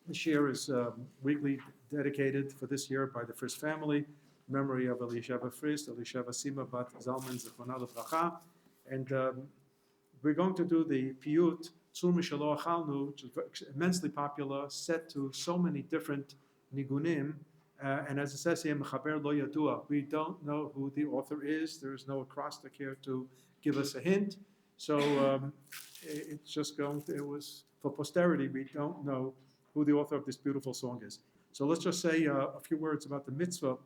This year is weekly dedicated for this year by the first family, memory of Elisheva Frist, Elisheva Sima Bat Zalman Zichronah Livracha, and we're going to do the piyut Tzur Mishelo Achalnu, which is immensely popular, set to so many different nigunim, and as it says here, Mechaber Lo Yadua, we don't know who the author is. There is no acrostic here to give us a hint, so it's just it was for posterity. We don't know who the author of this beautiful song is. So let's just say a few words about the mitzvah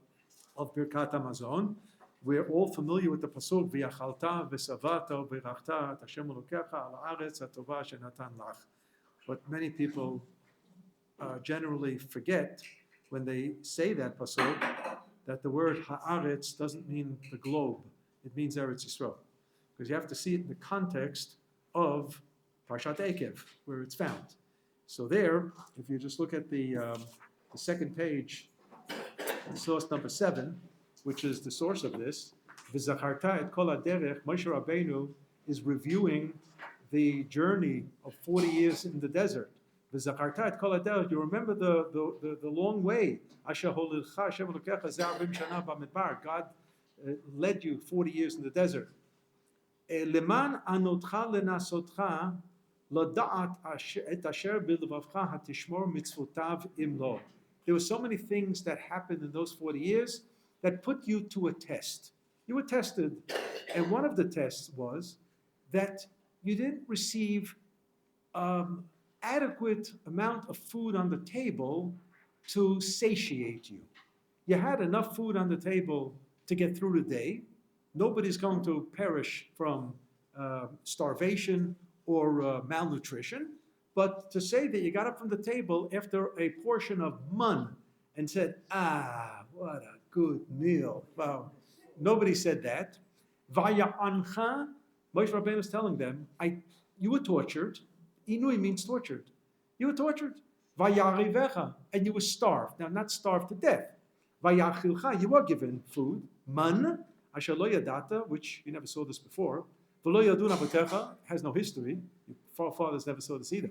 of Birkat Hamazon. We're all familiar with the pasuk V'yachalta v'savata v'rachta et Hashem Elokecha al haaretz hatovah shenatan lach. What many people generally forget when they say that pasuk, that the word haaretz doesn't mean the globe; it means Eretz Yisrael, because you have to see it in the context of Parshat Ekev, where it's found. So there, if you just look at the second page, source number 7, which is the source of this, V'zacharta et kol haderech, Moshe Rabbeinu is reviewing the journey of 40 years in the desert. V'zacharta et kol haderech, you remember the long way. Asher holilcha Hashem Elokecha zeh 40 shana b'midbar. God led you 40 years in the desert. Leman anotcha lenasotcha l'da'at et asher b'levavcha hatishmor mitzvotav imlo. There were so many things that happened in those 40 years that put you to a test. You were tested, and one of the tests was that you didn't receive adequate amount of food on the table to satiate you. You had enough food on the table to get through the day. Nobody's going to perish from starvation or malnutrition. But to say that you got up from the table after a portion of mun and said, what a good meal. Wow. Nobody said that. Vaya ancha, Moshe Rabbeinu is telling them, you were tortured. Inui means tortured. You were tortured. Vaya rivecha, and you were starved. Now, not starved to death. Vaya chilcha, you were given food. Man, asher lo yadata, which you never saw this before. V'lo yadun avotecha, has no history. Your forefathers never saw this either.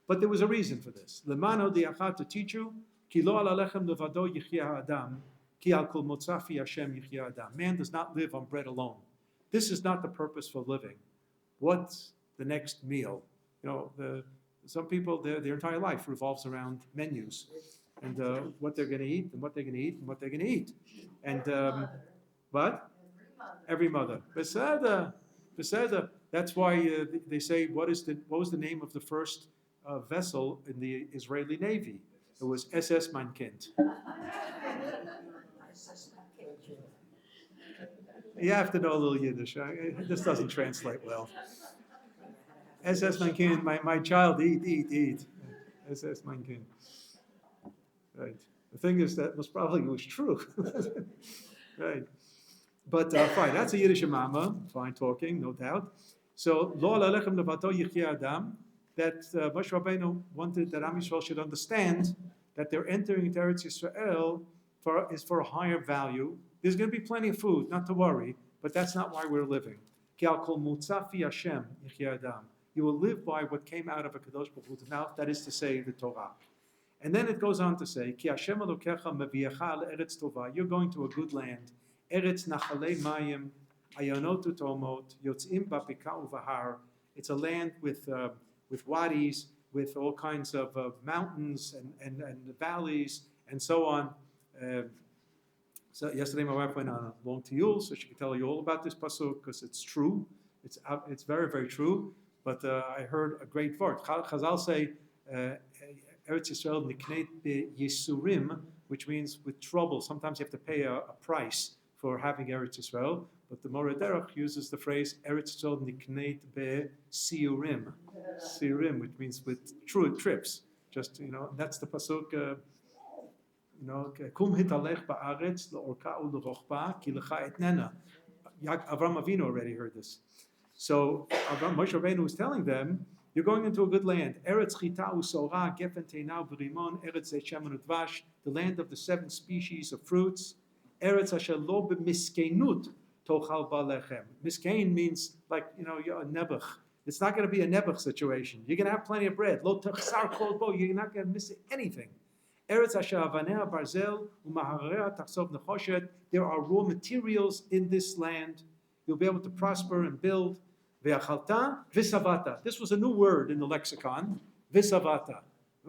But there was a reason for this. Lemano diachat, to teach you, ki lo al alechem levado yichya adam, ki al kol motzafi Hashem yichya adam. Man does not live on bread alone. This is not the purpose for living. What's the next meal? Some people, their entire life revolves around menus and what they're going to eat and what they're going to eat and what they're going to eat. And what? Every mother. Beseda. That's why they say, what was the name of the first vessel in the Israeli Navy? It was SS Mein Kind. You have to know a little Yiddish. This doesn't translate well. SS Mein Kind, my child, eat. SS Mein Kind. Right. The thing is that most probably was true. Right. But fine, that's a Yiddish mama. Fine talking, no doubt. So, lo alechem levato yichya adam, that Moshe Rabbeinu wanted that Am Yisrael should understand that they're entering into Eretz Yisrael is for a higher value. There's going to be plenty of food, not to worry, but that's not why we're living. Ki al kol mutzafi Hashem yichya adam. You will live by what came out of a Kadosh Baruch Hu's mouth, that is to say, the Torah. And then it goes on to say, Ki Hashem Elokecha meviyecha al eretz tova. You're going to a good land. Eretz nachalei mayim, ayonot utomot, yotzim bapika uvahar. It's a land with wadis, with all kinds of mountains and valleys, and so on. So yesterday my wife went on a long tiyul, so she could tell you all about this pasuk, because it's true. It's very, very true. But I heard a great word. Chazal say, Eretz Yisrael nikneit be'yisurim, which means with trouble. Sometimes you have to pay a price for having Eretz Yisrael. But the Moreh Derech uses the phrase Eretz Yisrael nikneit be'siurim. Siurim, which means with true trips. Just, that's the pasuk, kum hitalech ba'aretz le'orka u'lerochba ki lecha etnena. Avram Avinu already heard this. So Moshe Rabbeinu was telling them, you're going into a good land. Eretz chita u'sorah, gefen teinau v'rimon, Eretz shemen u'dvash, the land of the 7 species of fruits. Eretz asher lo b'miskenut tochal ba'lechem. Miskein means you're a nebuch. It's not going to be a Nebuch situation. You're going to have plenty of bread. Lo tachsar kol bo. You're not going to miss anything. Eretz asher avanea barzel u'mahararea tachsov nechoshet. There are raw materials in this land. You'll be able to prosper and build. Ve'achalta v'savata. This was a new word in the lexicon. V'savata.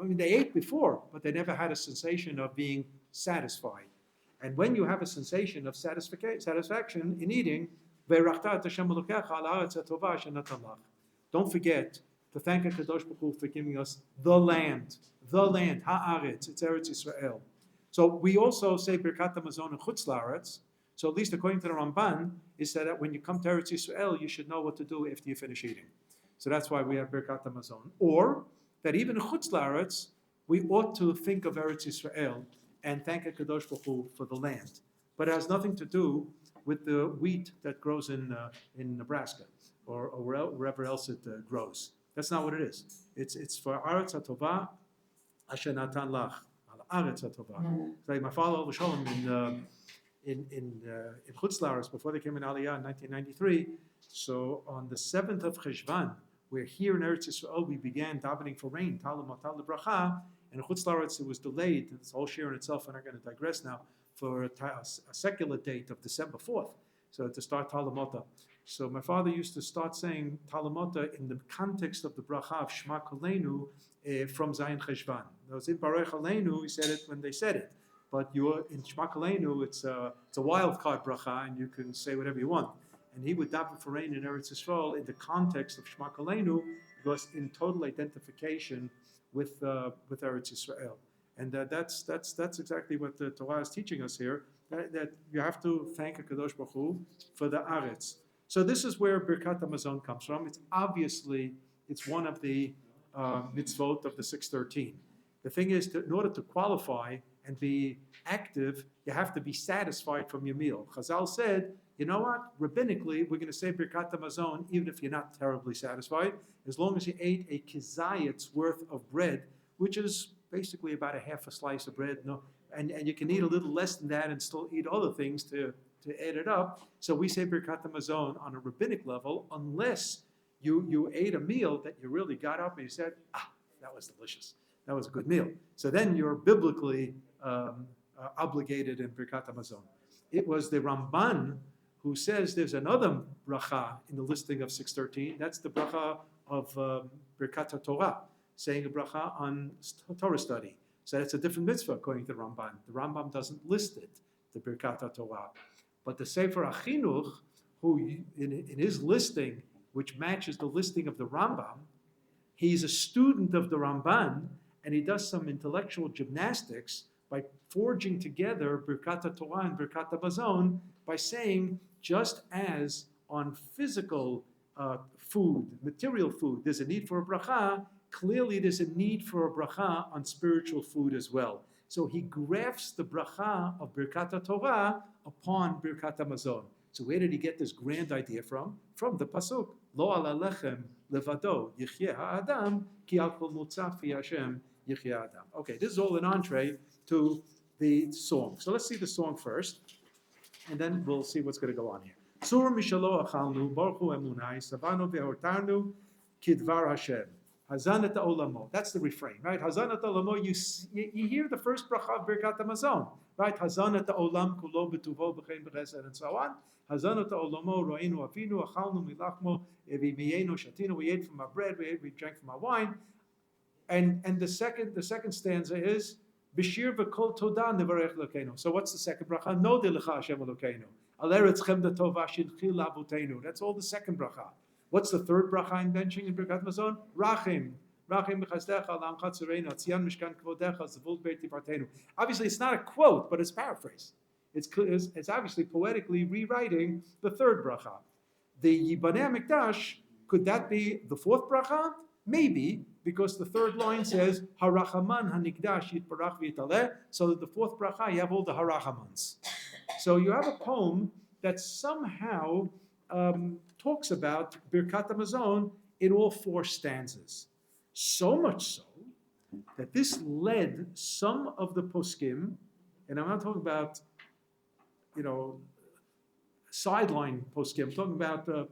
I mean, they ate before, but they never had a sensation of being satisfied. And when you have a sensation of satisfaction in eating, don't forget to thank HaKadosh Baruch Hu for giving us the land, ha'aretz, it's Eretz Yisrael. So we also say Birkat HaMazon in Chutz La'aretz. So at least according to the Ramban, it said that when you come to Eretz Yisrael, you should know what to do after you finish eating. So that's why we have Birkat HaMazon. Or that even in Chutz La'aretz, we ought to think of Eretz Yisrael and thank HaKadosh Baruch Hu for the land. But it has nothing to do with the wheat that grows in Nebraska or wherever else it grows. That's not what it is. It's for Aretz HaTovah Asher Natan Lach. Aretz HaTovah. Like my father Shalom in Chutz La'aretz, before they came in Aliyah in 1993. So on the 7th of Cheshvan, we're here in Eretz Yisrael, we began davening for rain, Tal Matal Bracha, and in Chutz La'aretz it was delayed. It's all share in itself, and I'm going to digress now, for a secular date of December 4th, so to start Talamota. So my father used to start saying Talamota in the context of the bracha of Shema Kolenu from Zayin Cheshvan. It was in Barech Aleinu, he said it when they said it, but you're in Shema Kolenu, it's a wild card bracha, and you can say whatever you want. And he would daven for rain in Eretz Yisrael in the context of Shema Kolenu, because in total identification with Eretz Yisrael. And that's exactly what the Torah is teaching us here, that you have to thank HaKadosh Baruch Hu for the Aretz. So this is where Birkat HaMazon comes from. It's one of the mitzvot of the 613. The thing is, in order to qualify and be active, you have to be satisfied from your meal. Chazal said, you know what? Rabbinically, we're going to say Birkat HaMazon even if you're not terribly satisfied, as long as you ate a kizayet's worth of bread, which is basically about a half a slice of bread. No, and you can eat a little less than that and still eat other things to add it up. So we say Birkat HaMazon on a rabbinic level, unless you ate a meal that you really got up and you said, that was delicious. That was a good meal. So then you're biblically obligated in Birkat HaMazon. It was the Ramban who says there's another bracha in the listing of 613. That's the bracha of Birkat HaTorah, saying a bracha on Torah study. So that's a different mitzvah according to the Rambam. The Rambam doesn't list it, the Birkat HaTorah. But the Sefer HaChinuch, who in his listing, which matches the listing of the Rambam, he's a student of the Ramban, and he does some intellectual gymnastics by forging together Birkat HaTorah and Birkat HaMazon by saying, just as on physical food, material food, there's a need for a bracha, clearly there's a need for a bracha on spiritual food as well. So he grafts the bracha of Birkat HaTorah upon Birkat HaMazon. So where did he get this grand idea from? From the pasuk, Lo ala lechem levado yichyeh ha'adam ki al kol mutza fi Hashem yichyeh ha'adam. Okay, this is all an entree to the song. So let's see the song first, and then we'll see what's going to go on here. Tzur Mishelo achalnu baruch hu emunai savanu ve'hortarnu kidvar Hashem. Hazanat olamo. That's the refrain, right? Hazanat olamo. You hear the first bracha of Birkat HaMazon, right? Hazanat olam kulo betuvo b'chein b'chesed and so on. Hazanat olamo ro'inu avinu achalnu milachmo v'miyenu shatinu. We ate from our bread. We drank from our wine. And the second stanza is B'shir v'kol todah nevarech Elokeinu. So what's the second bracha? No delecha Hashem Elokeinu. Al eretz chemda tova shilchil avotenu. That's all the second bracha. What's the third bracha I'm benching in Birkat HaMazon? Rachim. Rachim b'chazdecha l'amchat tzurenu atzian mishkan kvodecha zevul beit tifartenu. Obviously, it's not a quote, but it's paraphrased. It's obviously poetically rewriting the third bracha. The Yibanei HaMikdash, could that be the fourth bracha? Maybe, because the third line says Harachaman Hanikdash Yitbarach V'Yitaleh. So that the fourth bracha, you have all the Harachamans. So you have a poem that somehow talks about Birkat HaMazon in all four stanzas. So much so that this led some of the poskim, and I'm not talking about, sideline poskim, I'm talking about the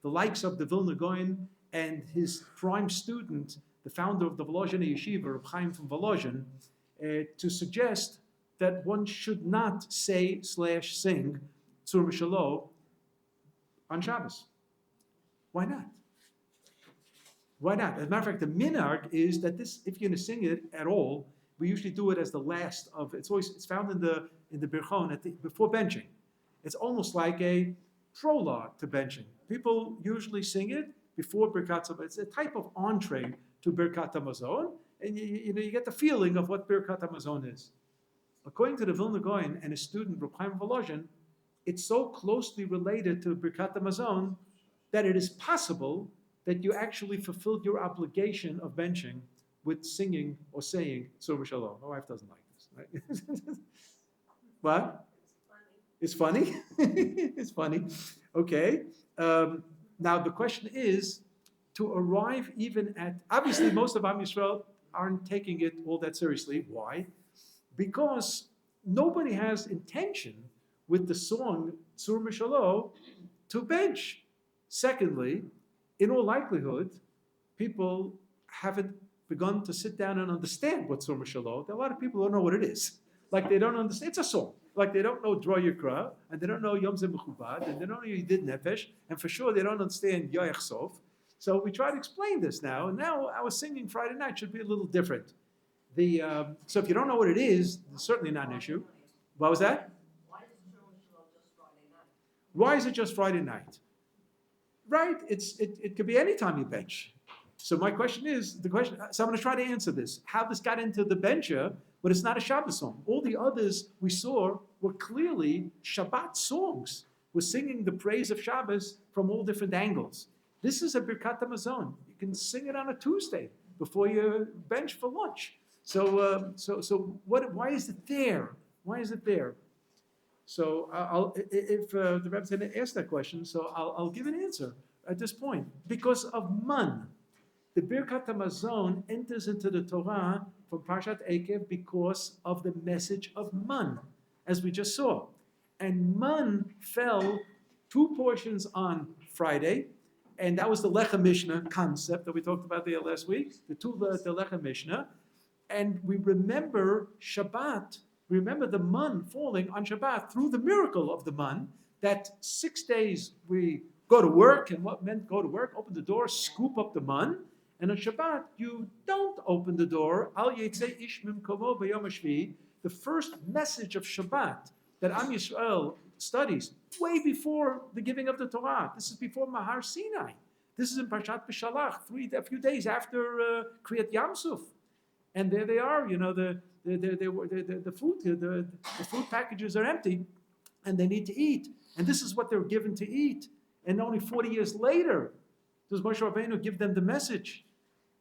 likes of the Vilna Gaon and his prime student, the founder of the Volozhin Yeshiva, Reb Chaim from Volozhin, to suggest that one should not say/sing Tzur Mishelo on Shabbos. Why not? Why not? As a matter of fact, the minhag is that this, if you're going to sing it at all, we usually do it as the last of. It's found in the Birchon before benching. It's almost like a prologue to benching. People usually sing it before Birkat Hamazon. It's a type of entree to Birkat Hamazon, and you get the feeling of what Birkat Hamazon is. According to the Vilna Gaon and his student Reb Chaim Volozhin, it's so closely related to Birkat Hamazon that it is possible that you actually fulfilled your obligation of benching with singing or saying Tzur Mishelo. My wife doesn't like this, right? What? It's funny. It's funny. Okay. Now the question is, to arrive even at, obviously most of OUisrael aren't taking it all that seriously. Why? Because nobody has intention with the song Tzur Mishelo to bench. Secondly, in all likelihood, people haven't begun to sit down and understand what Tzur Mishelo. A lot of people don't know what it is. Like they don't understand. It's a song. Like they don't know Dra Yikra, and they don't know Yom Zeh Mechubad, and they don't know Yidid Nefesh, and for sure they don't understand Yoyach Sof. So we try to explain this now, and now our singing Friday night should be a little different. So if you don't know what it is, it's certainly not an issue. What was that? Why is it just Friday night? Right, it could be any time you bench. So my question is, so I'm going to try to answer this. How this got into the bencher, but it's not a Shabbos song. All the others we saw were clearly Shabbat songs. We're singing the praise of Shabbos from all different angles. This is a Birkat Hamazon. You can sing it on a Tuesday before you bench for lunch. So why is it there? Why is it there? So if the Rebbe's going to ask that question, so I'll give an answer at this point. Because of man. The Birkat Hamazon enters into the Torah from Parshat Ekev because of the message of man, as we just saw. And man fell 2 portions on Friday, and that was the Lechem Mishnah concept that we talked about there last week, the Lechem Mishnah. And we remember Shabbat, remember the man falling on Shabbat through the miracle of the man, that 6 days we go to work, and what meant go to work? Open the door, scoop up the man. And on Shabbat, you don't open the door. Al Yetzei Ish Mimkomo B'Yom HaShvi. The first message of Shabbat that OUisrael studies way before the giving of the Torah. This is before Mahar Sinai. This is in Parshat B'Shalach, a few days after Kriyat Yamsuf. And there they are. You know, the food packages are empty, and they need to eat. And this is what they're given to eat. And only 40 years later does Moshe Rabbeinu give them the message.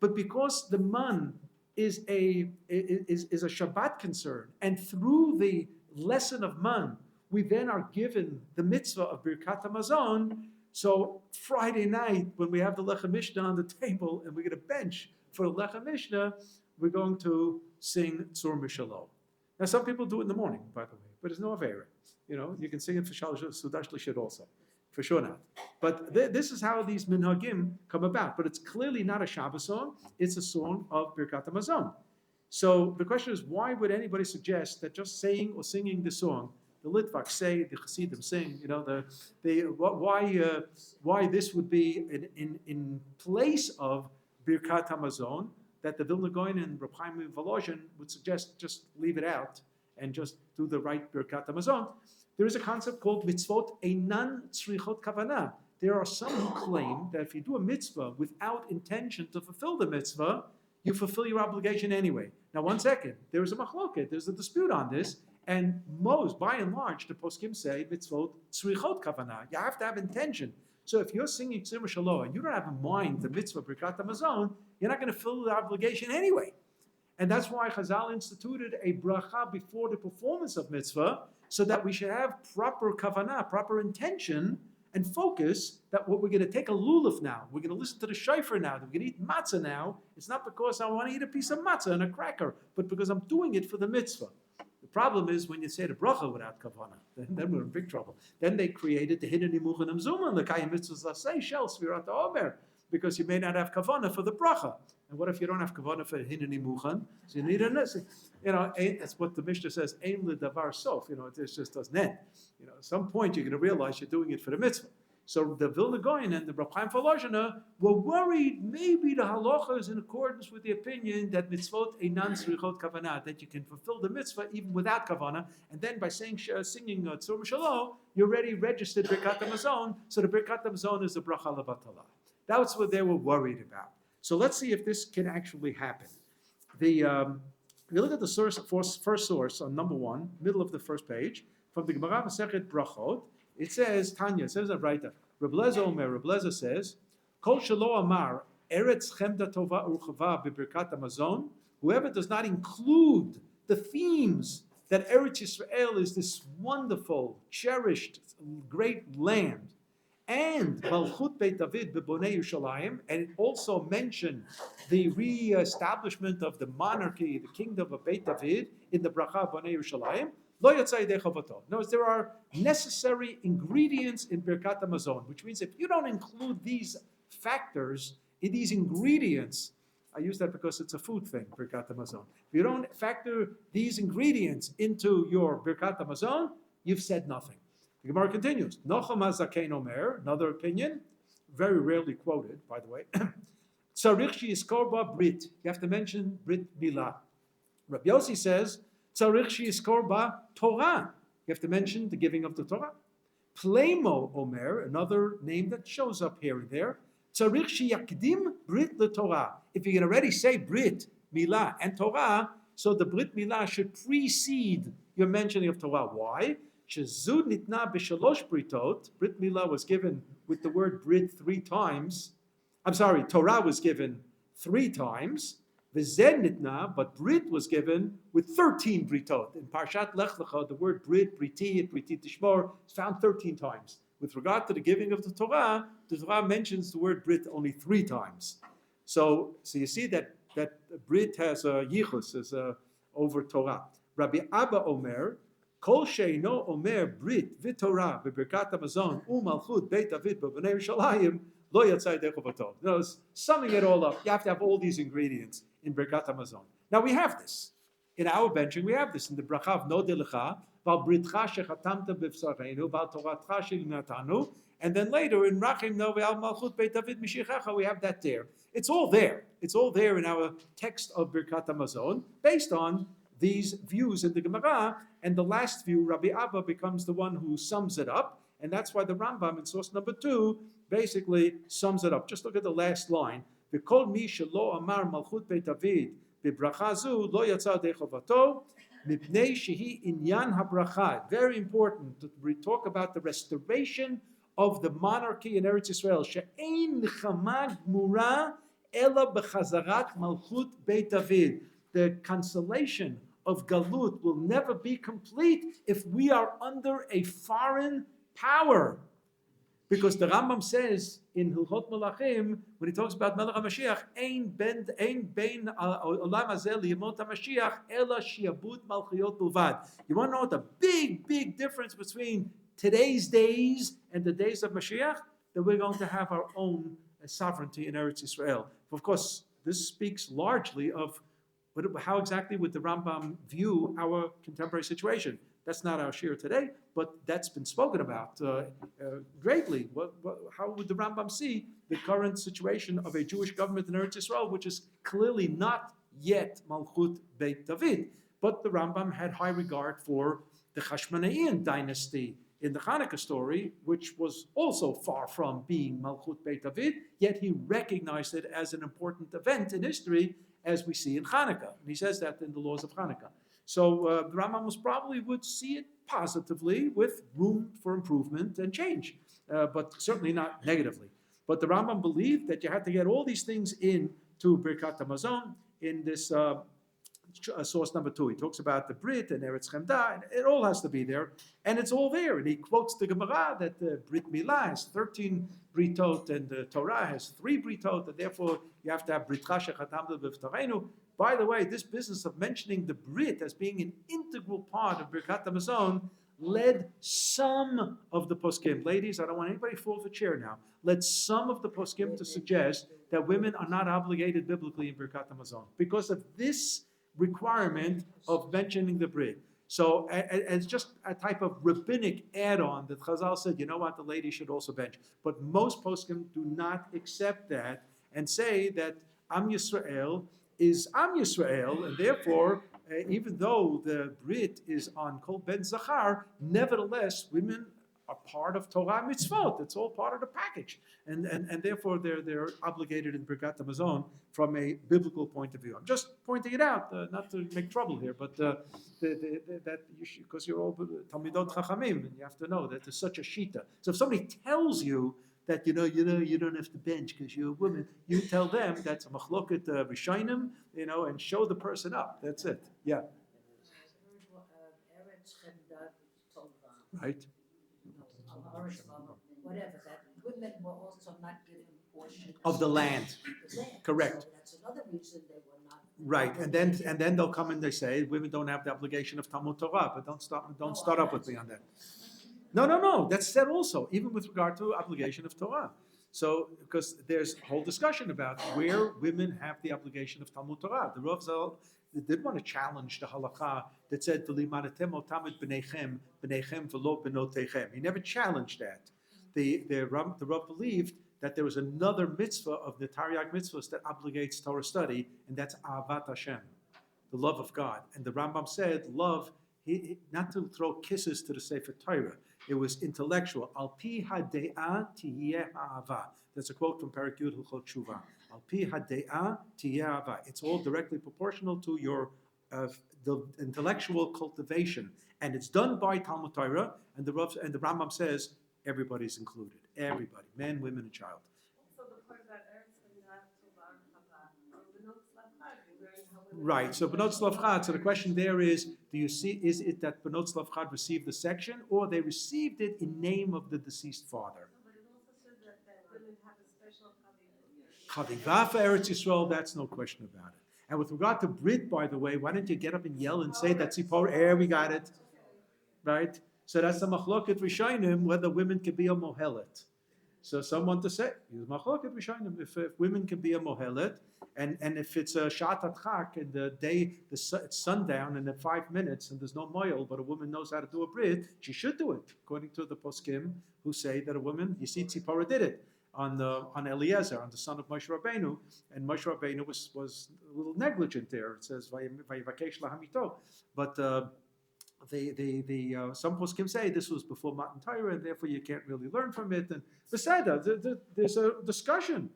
But because the man is a Shabbat concern, and through the lesson of man, we then are given the mitzvah of Birkat Hamazon. So Friday night, when we have the Lechem Mishnah on the table, and we're going to bench for the Lechem Mishnah, we're going to sing Tzur Mishelo. Now, some people do it in the morning, by the way, but it's no avera. You know, you can sing it for Shalosh Sudash Lishid also. For sure not. But this is how these minhagim come about. But it's clearly not a Shabbos song. It's a song of Birkat Hamazon. So the question is, why would anybody suggest that just saying or singing the song, the Litvaks say, the Chassidim sing, you know, why this would be in place of Birkat Hamazon, that the Vilna Gaon and Reb Chaim Volozhin would suggest just leave it out and just do the right Birkat Hamazon. There is a concept called mitzvot einan tzrichot kavanah. There are some who claim that if you do a mitzvah without intention to fulfill the mitzvah, you fulfill your obligation anyway. Now, 1 second. There is a machloket. There's a dispute on this. And most, by and large, the poskim say mitzvot tzrichot kavanah. You have to have intention. So if you're singing Tzur Mishelo and you don't have in mind the mitzvah Birkat Hamazon, you're not going to fulfill the obligation anyway. And that's why Chazal instituted a bracha before the performance of mitzvah, so that we should have proper kavanah, proper intention and focus that what we're going to take a lulav now, we're going to listen to the shofar now, we're going to eat matzah now. It's not because I want to eat a piece of matzah and a cracker, but because I'm doing it for the mitzvah. The problem is when you say the bracha without kavanah, then we're in big trouble. Then they created the hidden imuch and amzuma, the kayim mitzvahs say shel svirat omer. because you may not have kavanah for the bracha. And what if you don't have kavanah for hineni muchan? So you need a nasi. That's what the Mishnah says. Ein ledavar sof. It just doesn't end. At some point you're going to realize you're doing it for the mitzvah. So the Vilna Gaon and the Reb Chaim Volozhiner were worried maybe the halacha is in accordance with the opinion that mitzvot einan tzrichot kavanah, that you can fulfill the mitzvah even without kavanah, and then by singing Tzur Mishelo, you're already registered Birkat HaMazon, so the Birkat HaMazon is a bracha levatala. That's what they were worried about. So let's see if this can actually happen. You look at the first source on number 1, middle of the first page, from the Gemara Masechet Brachot. It says, Tanya, it says that right there. Reb Lezer Omer, Reb Lezer says, Kol shelo amar, eretz chemda tova urchava b'birkat hamazon, whoever does not include the themes that Eretz Yisrael is this wonderful, cherished, great land, and Malchut Beit David b'bonei Yerushalayim, and it also mentioned the re-establishment of the monarchy, the kingdom of Beit David, in the bracha Bonei Yerushalayim, Lo yatzai yedei chavato. Notice there are necessary ingredients in Birkat HaMazon, which means if you don't include these factors, in these ingredients, I use that because it's a food thing, Birkat HaMazon. If you don't factor these ingredients into your Birkat HaMazon, you've said nothing. The Gemara continues. Nocham HaZaken Omer, another opinion, very rarely quoted, by the way. Tzarich she'yizkor ba brit. You have to mention Brit Milah. Rabbi Yossi says, Tzarich she'yizkor ba Torah. You have to mention the giving of the Torah. Plemo Omer, another name that shows up here and there. Tzarich she'yakdim Brit LeTorah. If you can already say Brit Milah and Torah, so the Brit Milah should precede your mentioning of Torah. Why? Shezud nitna b'shalosh britot. Brit Milah was given with the word Brit 3 times. I'm sorry, Torah was given 3 times. V'zen nitna, but Brit was given with 13 britot. In Parshat Lech Lecha, the word Brit, Briti Tishmor is found 13 times. With regard to the giving of the Torah mentions the word Brit only 3 times. So you see that Brit has a yichus, is over Torah. Rabbi Abba Omer, Kol she'ino Omer Brit v'Torah v'Birkat HaMazon u'Malchut Beit David b'Bnei Yerushalayim lo yatzai yedei chavato. Summing it all up, you have to have all these ingredients in Birkat HaMazon. Now we have this. In our benching, we have this in the bracha of Nodeh Lecha, Val Britcha shechatamta b'v'sareinu, Val Toratcha she'linatanu, and then later in Rachim No Ve'al Malchut Beit David Mishichecha, we have that there. It's all there. It's all there in our text of Birkat HaMazon, based on these views in the Gemara, and the last view, Rabbi Abba, becomes the one who sums it up, and that's why the Rambam in source number 2 basically sums it up. Just look at the last line. V'kol mi shelo amar malchut Beit David b'bracha zu lo yatsa yedei chavato mipnei shehi inyan habracha. Very important to talk about the restoration of the monarchy in Eretz Yisrael. She'ein nechama gmura ela b'chazarat malchut Beit David. The consolation of Galut will never be complete if we are under a foreign power. Because the Rambam says in Hilchot Melachim, when he talks about Melech HaMashiach, Ein bein olam hazeh liyemot HaMashiach, ela shiabud malchiyot bilvad. You want to know the big difference between today's days and the days of Mashiach? That we're going to have our own sovereignty in Eretz Yisrael. Of course, this speaks largely of how exactly would the Rambam view our contemporary situation. That's not our shir today, but that's been spoken about greatly. How would the Rambam see the current situation of a Jewish government in Eretz Yisrael, which is clearly not yet Malchut Beit David? But the Rambam had high regard for the Chashmonaean dynasty in the Hanukkah story, which was also far from being Malchut Beit David, yet he recognized it as an important event in history, as we see in Hanukkah. And he says that in the laws of Hanukkah. So the Rambam probably would see it positively with room for improvement and change, but certainly not negatively. But the Rambam believed that you had to get all these things into Birkat HaMazon in this source number 2. He talks about the Brit and Eretz Chemda, and it all has to be there, and it's all there. And he quotes the Gemara that the Brit Milah has 13 Britot and the Torah has 3 Britot, and therefore you have to have Britcha shechatamta b'v'tareinu. By the way, this business of mentioning the Brit as being an integral part of Birkat HaMazon led some of the poskim. Ladies, I don't want anybody to fall off the chair now. Led some of the poskim to suggest that women are not obligated biblically in Birkat Hamazon because of this requirement of mentioning the brit. So it's just a type of rabbinic add-on that Chazal said, you know what, the lady should also bench. But most poskim do not accept that and say that Am Yisrael is Am Yisrael, and therefore, even though the Brit is on Kol Ben Zachar, nevertheless, women are part of Torah mitzvot. It's all part of the package. And therefore, they're obligated in Birkat Hamazon from a biblical point of view. I'm just pointing it out, not to make trouble here, but that you should, because you're all Talmidot Chachamim, and you have to know that there's such a shita. So if somebody tells you that you don't have to bench because you're a woman, you tell them that's a machloket rishonim, and show the person up. That's it. Yeah. Right. Whatever, that women were also not given portion Of the land. Correct. So that's another reason they were not. Right, and then they'll come and they say women don't have the obligation of Talmud Torah, but don't start up with me on that. No. That's said also, even with regard to obligation of Torah. So, because there's a whole discussion about where women have the obligation of Talmud Torah. The Rav Zal did want to challenge the halakha that said, "V'limadatem otamid b'neichem v'lo b'notechem." He never challenged that. The Rav believed that there was another mitzvah of the Taryag mitzvahs that obligates Torah study, and that's Ahavat Hashem, the love of God. And the Rambam said, love, not to throw kisses to the Sefer Torah. It was intellectual. Al pi hade'ah tiyeh ha'ava. That's a quote from Perek Yud Hilchot Tshuva. Al pi hade'ah tiyeh ha'ava. It's all directly proportional to your the intellectual cultivation, and it's done by Talmud Torah. And the Rambam says everybody's included. Everybody, men, women, and child. So the part about Right. So Benot Slavchad. So the question there is: do you see? Is it that Benot Slavchad received the section, or they received it in name of the deceased father? But it also says that women have a special Chavivah for Eretz Yisrael. That's no question about it. And with regard to Brit, by the way, why don't you get up and yell and say that Tzipor? We got it. Right. So that's the machloket rishonim whether women can be a mohelet. So some want to say use machloket rishonim if women can be a mohelet, and if it's a shat atchak and the day it's sundown and in 5 minutes and there's no moil, but a woman knows how to do a brit, she should do it according to the poskim who say that a woman. You see, Tzipora did it on Eliezer, on the son of Moshe Rabbeinu, and Moshe Rabbeinu was a little negligent there. It says vayivakesh lahamito, but. Some poskim say this was before Matan Torah, and therefore you can't really learn from it. And besides that, there's a discussion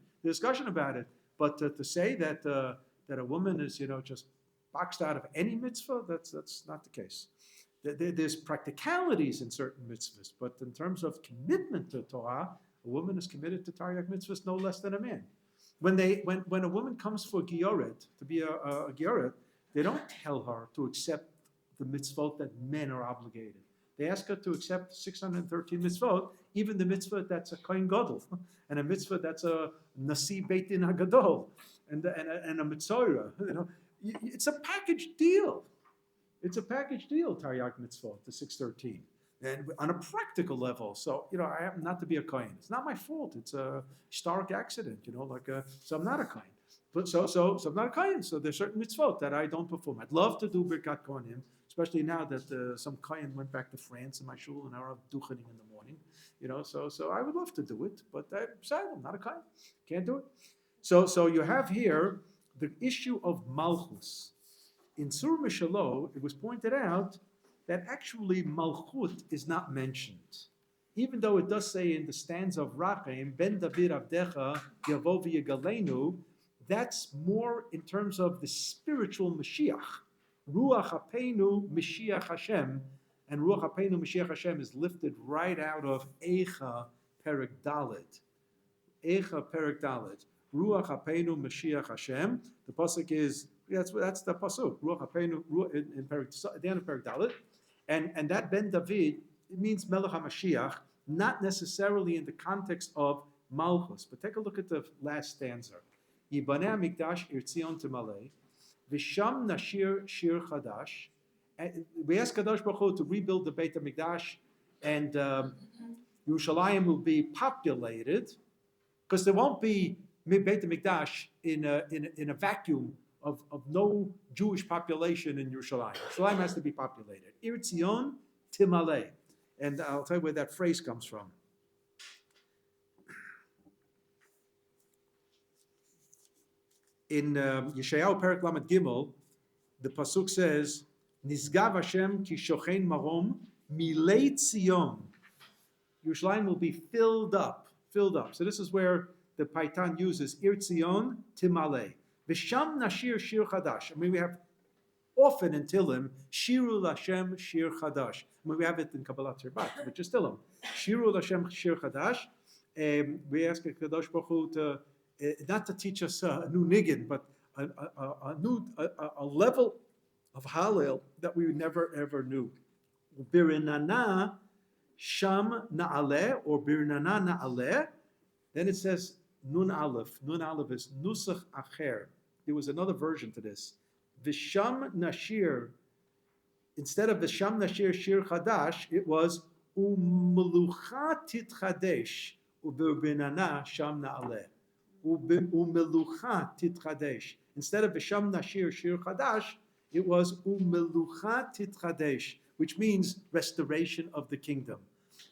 about it. But to say that a woman is just boxed out of any mitzvah, that's not the case. There's practicalities in certain mitzvahs, but in terms of commitment to Torah, a woman is committed to Taryag mitzvahs no less than a man. When a woman comes for gioret, to be a gioret, they don't tell her to accept the mitzvot that men are obligated. They ask her to accept 613 mitzvot, even the mitzvah that's a kohen gadol, and a mitzvah that's a nasi beit din hagadol, and a mitzvah. It's a package deal. It's a package deal. Taryag mitzvot, the 613, and on a practical level. So I happen not to be a kohen. It's not my fault. It's a historic accident. So I'm not a kohen. But so I'm not a kohen. So there's certain mitzvot that I don't perform. I'd love to do birkat kohanim. Especially now that some kohen went back to France in my shul and now I'm duchening in the morning, So I would love to do it, but I'm not a kohen, can't do it. So you have here the issue of malchus. In Tzur Mishelo, it was pointed out that actually malchut is not mentioned, even though it does say in the stanza of Rachem, Ben David Avdecha Yavo v'Yegalenu. That's more in terms of the spiritual Mashiach. Ruach Hapeinu Mashiach Hashem, and Ruach Hapeinu Mashiach Hashem is lifted right out of Eicha Perek Dalet. Eicha Perek Dalet. Ruach Hapeinu Mashiach Hashem. The pasuk is that's the pasuk. Ruach Hapeinu in Perek, at the end of Perek Dalet, and that Ben David, it means Melech HaMashiach, not necessarily in the context of Malchus. But take a look at the last stanza. Yibaneh Mikdash Irtzion Timalei. Visham Nashir Shir Chadash, we ask Kadosh Baruch Hu to rebuild the Beit HaMikdash, and Yerushalayim will be populated, because there won't be Beit HaMikdash in a vacuum of no Jewish population in Yerushalayim. Yerushalayim has to be populated. Ir Tzion Timale. And I'll tell you where that phrase comes from. In Yeshayahu Perek Lamed Gimel, the pasuk says, "Nizgav Hashem ki shochein marom milei Tzion." Yerushalayim will be filled up. So this is where the Paitan uses Ir Tzion Timale. V'sham nashir shir chadash. I mean, we have often in Tillim, Shiru Lashem Shir Chadash. I mean, we have it in Kabbalat Shabbat, which is Tillim. Shiru Lashem Shir Chadash. We ask Kadosh Baruch Hu to, not to teach us a new niggin, but a level of Hallel that we never ever knew. Birinana Sham Na'aleh, or Birinana Na'aleh. Then it says Nun Aleph. Nun Aleph is Nusach Acher. There was another version to this. Visham Nashir, instead of Visham Nashir Shir Chadash, it was Umelucha Titchadesh, Ubirbenana Sham Na'aleh. Umelucha Titchadesh. Instead of Visham Nashir Shir Chadash, it was Umelucha Titchadesh, which means restoration of the kingdom.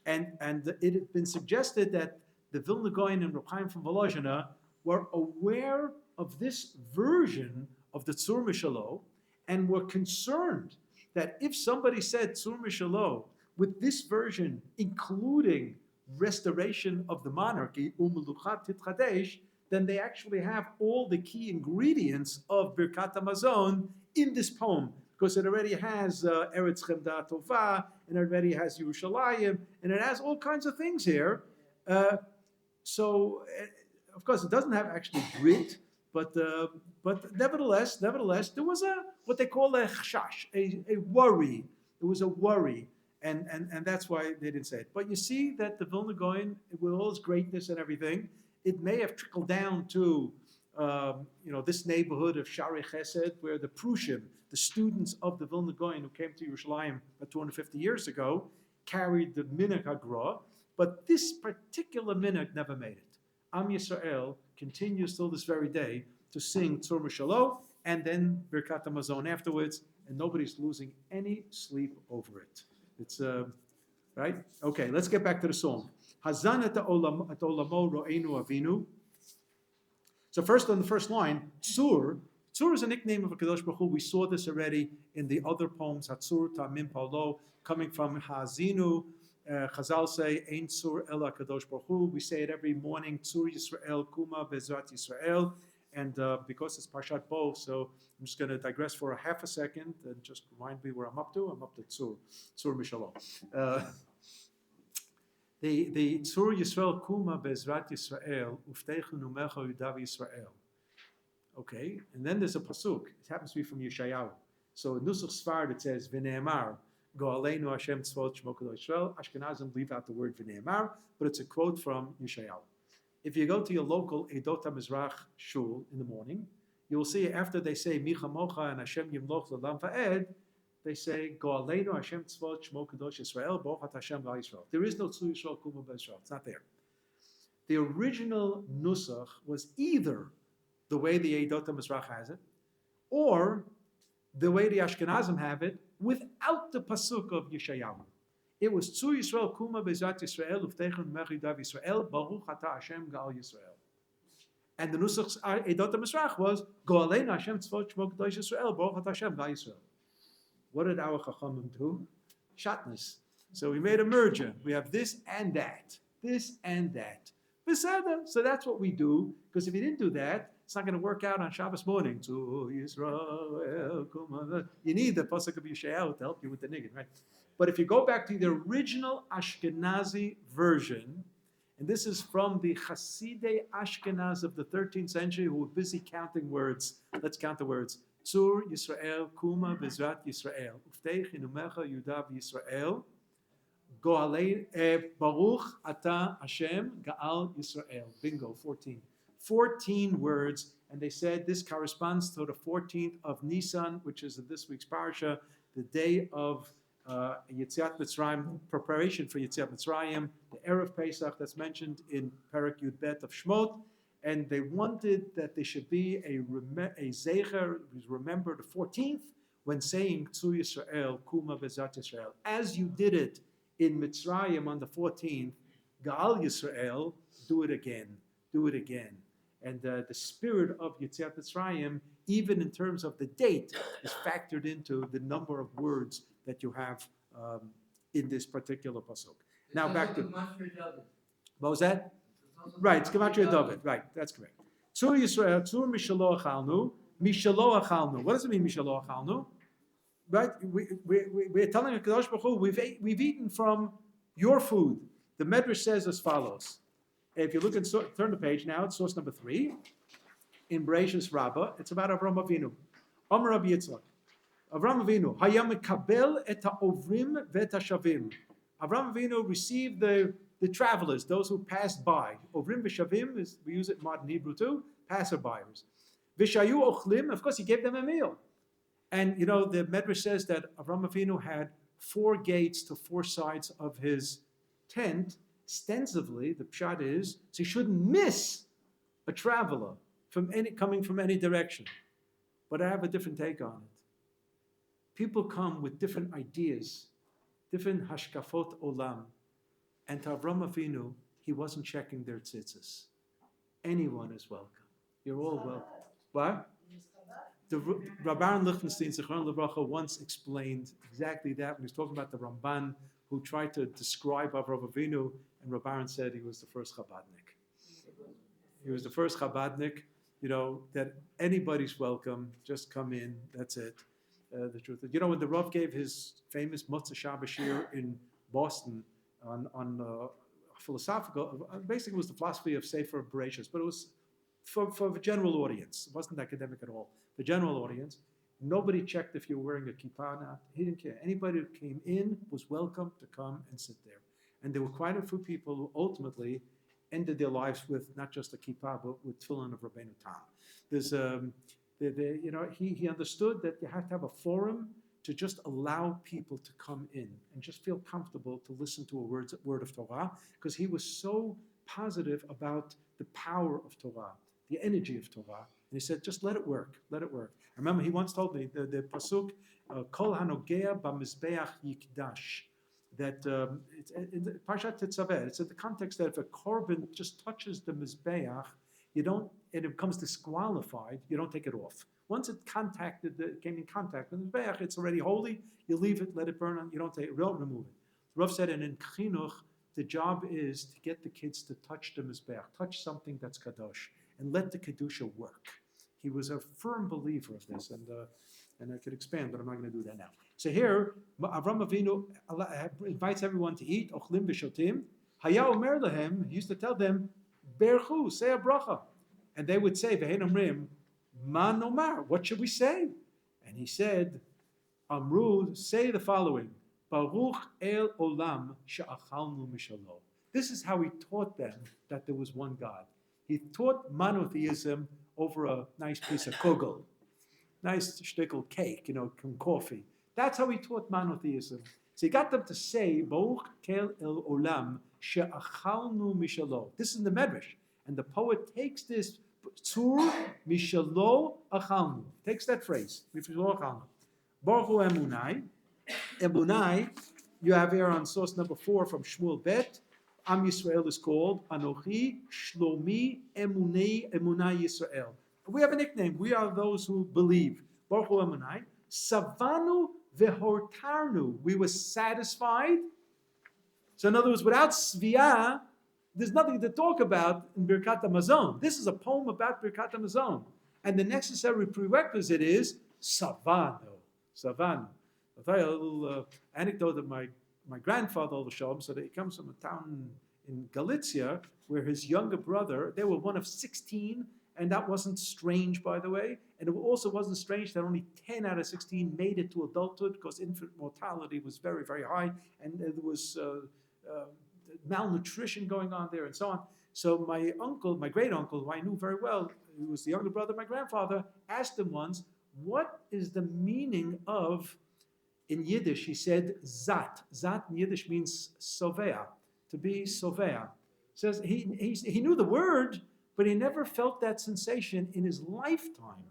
And it had been suggested that the Vilna Gaon and Reb Chaim from Volozhina were aware of this version of the Tzur Mishelo, and were concerned that if somebody said Tzur Mishelo with this version, including restoration of the monarchy, Umeluchat Titchadesh, then they actually have all the key ingredients of Birkat HaMazon in this poem, because it already has Eretz Chemda Tova, and it already has Yerushalayim, and it has all kinds of things here. So, of course, it doesn't have actually grit, but nevertheless, there was what they call a chashash, a worry. There was a worry, and that's why they didn't say it. But you see that the Vilna Gaon, with all its greatness and everything, it may have trickled down to this neighborhood of Shari Chesed, where the Prushim, the students of the Vilna Gaon who came to Yerushalayim about 250 years ago, carried the minhag hagra, but this particular minhag never made it. Am Yisrael continues till this very day to sing Tzur Mishelo and then Birkat HaMazon afterwards, and nobody's losing any sleep over it. It's right? Okay, let's get back to the song. Hazan et olamo ro'enu avinu. So first, on the first line, Tzur. Tzur is a nickname of a Kadosh Baruch Hu. We saw this already in the other poems, Hatzur, Tamim, Paulo, coming from Hazinu. Chazal say, Ein Tzur Ela Kadosh Baruch Hu. We say it every morning, Tzur Yisrael, Kuma, Bezrat Yisrael. And because it's Parshat Bo, so I'm just going to digress for a half a second and just remind me where I'm up to. I'm up to Tzur Mishelo. The Tzur Yisrael, Kuma, Bezrat Yisrael, Uftechu Numecha Yudav Yisrael. Okay, and then there's a pasuk. It happens to be from Yeshayahu. So in Nusach Sfard it says, V'ne'emar, Go'aleinu Hashem tzvot shmo kadosh Yisrael. Ashkenazim leave out the word V'ne'emar, but it's a quote from Yeshayahu. If you go to your local Edot HaMizrach shul in the morning, you will see after they say Micha Mocha and Hashem Yimloch L'Olam Va'ed, they say Go'aleinu Hashem tzvot shmo kadosh Yisrael, Bochat Hashem V'Yisrael. There is no Tzur Yisrael Kuma B'Yisrael. It's not there. The original Nusach was either the way the Edot HaMizrach has it, or the way the Ashkenazim have it, without the pasuk of Yeshayahu. It was Tzur Yisrael Kuma Bezat Yisrael Uftechu Numecha Yudav Yisrael Baruch Ata Hashem Gal Yisrael. And the Nusach Edot HaMizrach was Go'aleinu Hashem Tzvot Shmo Kadosh Yisrael Baruch Ata Hashem Gal Yisrael. What did our Chachamim do? Shatnez. So we made a merger. We have this and that. This and that. Beseder. So that's what we do, because if you didn't do that, it's not going to work out on Shabbos morning. To Yisrael, you need the pasuk of Yeshayahu to help you with the niggin, right? But if you go back to the original Ashkenazi version, and this is from the Hasidei Ashkenaz of the 13th century who were busy counting words. Let's count the words. Tzur Yisrael, Kuma Bezrat Yisrael, Uftei Chinumecha Yudav Yisrael, Go'alei Baruch Ata Hashem Ga'al Yisrael. Bingo, 14. 14 words, and they said this corresponds to the 14th of Nisan, which is this week's parsha, the day of Yetziat Mitzrayim, preparation for Yetziat Mitzrayim, the Erev Pesach that's mentioned in Perek Yud Bet of Shmot, and they wanted that there should be a Zecher, remember the 14th, when saying Tzur Yisrael, Kuma Bezat Yisrael. As you did it in Mitzrayim on the 14th, Gaal Yisrael, do it again, do it again. And the spirit of Yetziat Mitzrayim, even in terms of the date, is factored into the number of words that you have in this particular pasuk. Now back to what was that? Right, it's Gematria David. Right, that's correct. Tzur Yisrael, Tzur Mishelo Achalnu, Mishelo Achalnu. What does it mean, Mishelo Achalnu? Right, we're telling Hakadosh Baruch Hu, we've eaten from your food. The Medrash says as follows. If you look and turn the page now, it's source number 3 in Bereshis Rabbah. It's about Avram Avinu. Amar Rabbi Yitzchak. Avram Avinu, Hayam Kabel et ha'ovrim ve'et ha'shavim. Avram Avinu received the travelers, those who passed by. Ovrim v'shavim, we use it in modern Hebrew too, passerbyers. V'shayu ochlim, of course he gave them a meal. And you know, the Medrash says that Avram Avinu had 4 gates to 4 sides of his tent. Extensively, the pshat is, so you shouldn't miss a traveler coming from any direction. But I have a different take on it. People come with different ideas, different hashkafot olam. And to Avram Avinu, he wasn't checking their tzitzis. Anyone is welcome. You're all welcome. What? The Rabbi Lichtenstein, Zichron Levracha, once explained exactly that when he was talking about the Ramban who tried to describe Avram Avinu, and Rabbi said he was the first Chabadnik. He was the first Chabadnik, you know, that anybody's welcome, just come in, that's it. The truth is, you know, when the Rav gave his famous Motzei Shabbos shir in Boston on philosophical, basically it was the philosophy of Sefer Bereshis, but it was for the general audience. It wasn't academic at all. The general audience, nobody checked if you were wearing a kippah or not. He didn't care. Anybody who came in was welcome to come and sit there. And there were quite a few people who ultimately ended their lives with not just a kippah, but with tefillin of Rabbeinu Tam. There's, you know, he understood that you have to have a forum to just allow people to come in and just feel comfortable to listen to a word of Torah, because he was so positive about the power of Torah, the energy of Torah. And he said, just let it work, let it work. I remember he once told me, the pasuk, Kol hanogea b'mizbeach yikdash, that it's in the Parshat Tetzaveh, it's in the context that if a korban just touches the mizbeach, you don't, and it becomes disqualified, you don't take it off. Once it came in contact with the mizbeach, it's already holy, you leave it, let it burn on, you don't remove it. Rav said, and in chinuch, the job is to get the kids to touch the mizbeach, touch something that's kadosh, and let the kedusha work. He was a firm believer of this, and I could expand, but I'm not going to do that now. So here, Avram Avinu invites everyone to eat, ochlim v'shotim. Haya omer lehem, he used to tell them, berchu, say a bracha. And they would say, v'hen omrim, ma nomar, what should we say? And he said, Amru, say the following, Baruch el olam she'achalnu mishelo. This is how he taught them that there was one God. He taught monotheism over a nice piece of kugel, nice shtickle cake, you know, from coffee. That's how he taught monotheism. So he got them to say, Baruch kel el olam she'achalnu mishelo. This is in the Medrash. And the poet takes this, Tzur Mishelo achalnu. Takes that phrase, Mishelo achalnu. Baruch hu emunai. Emunai, you have here on source number 4 from Shmuel Bet. OUisrael is called Anochi Shlomi Emunai Yisrael. We have a nickname. We are those who believe. Baruch hu emunai. Savanu vehortarnu. We were satisfied. So in other words, without Sviyah, there's nothing to talk about in Birkat HaMazon. This is a poem about Birkat HaMazon. And the necessary prerequisite is Savanu. Savanu. I'll tell you a little anecdote of my grandfather, so that he comes from a town in Galicia where his younger brother, they were one of 16, and that wasn't strange, by the way. And it also wasn't strange that only 10 out of 16 made it to adulthood, because infant mortality was very, very high, and there was malnutrition going on there and so on. So my uncle, my great uncle, who I knew very well, who was the younger brother of my grandfather, asked him once, what is the meaning of in Yiddish, he said zat. Zat in Yiddish means sovea, to be sovea. Says he knew the word, but he never felt that sensation in his lifetime.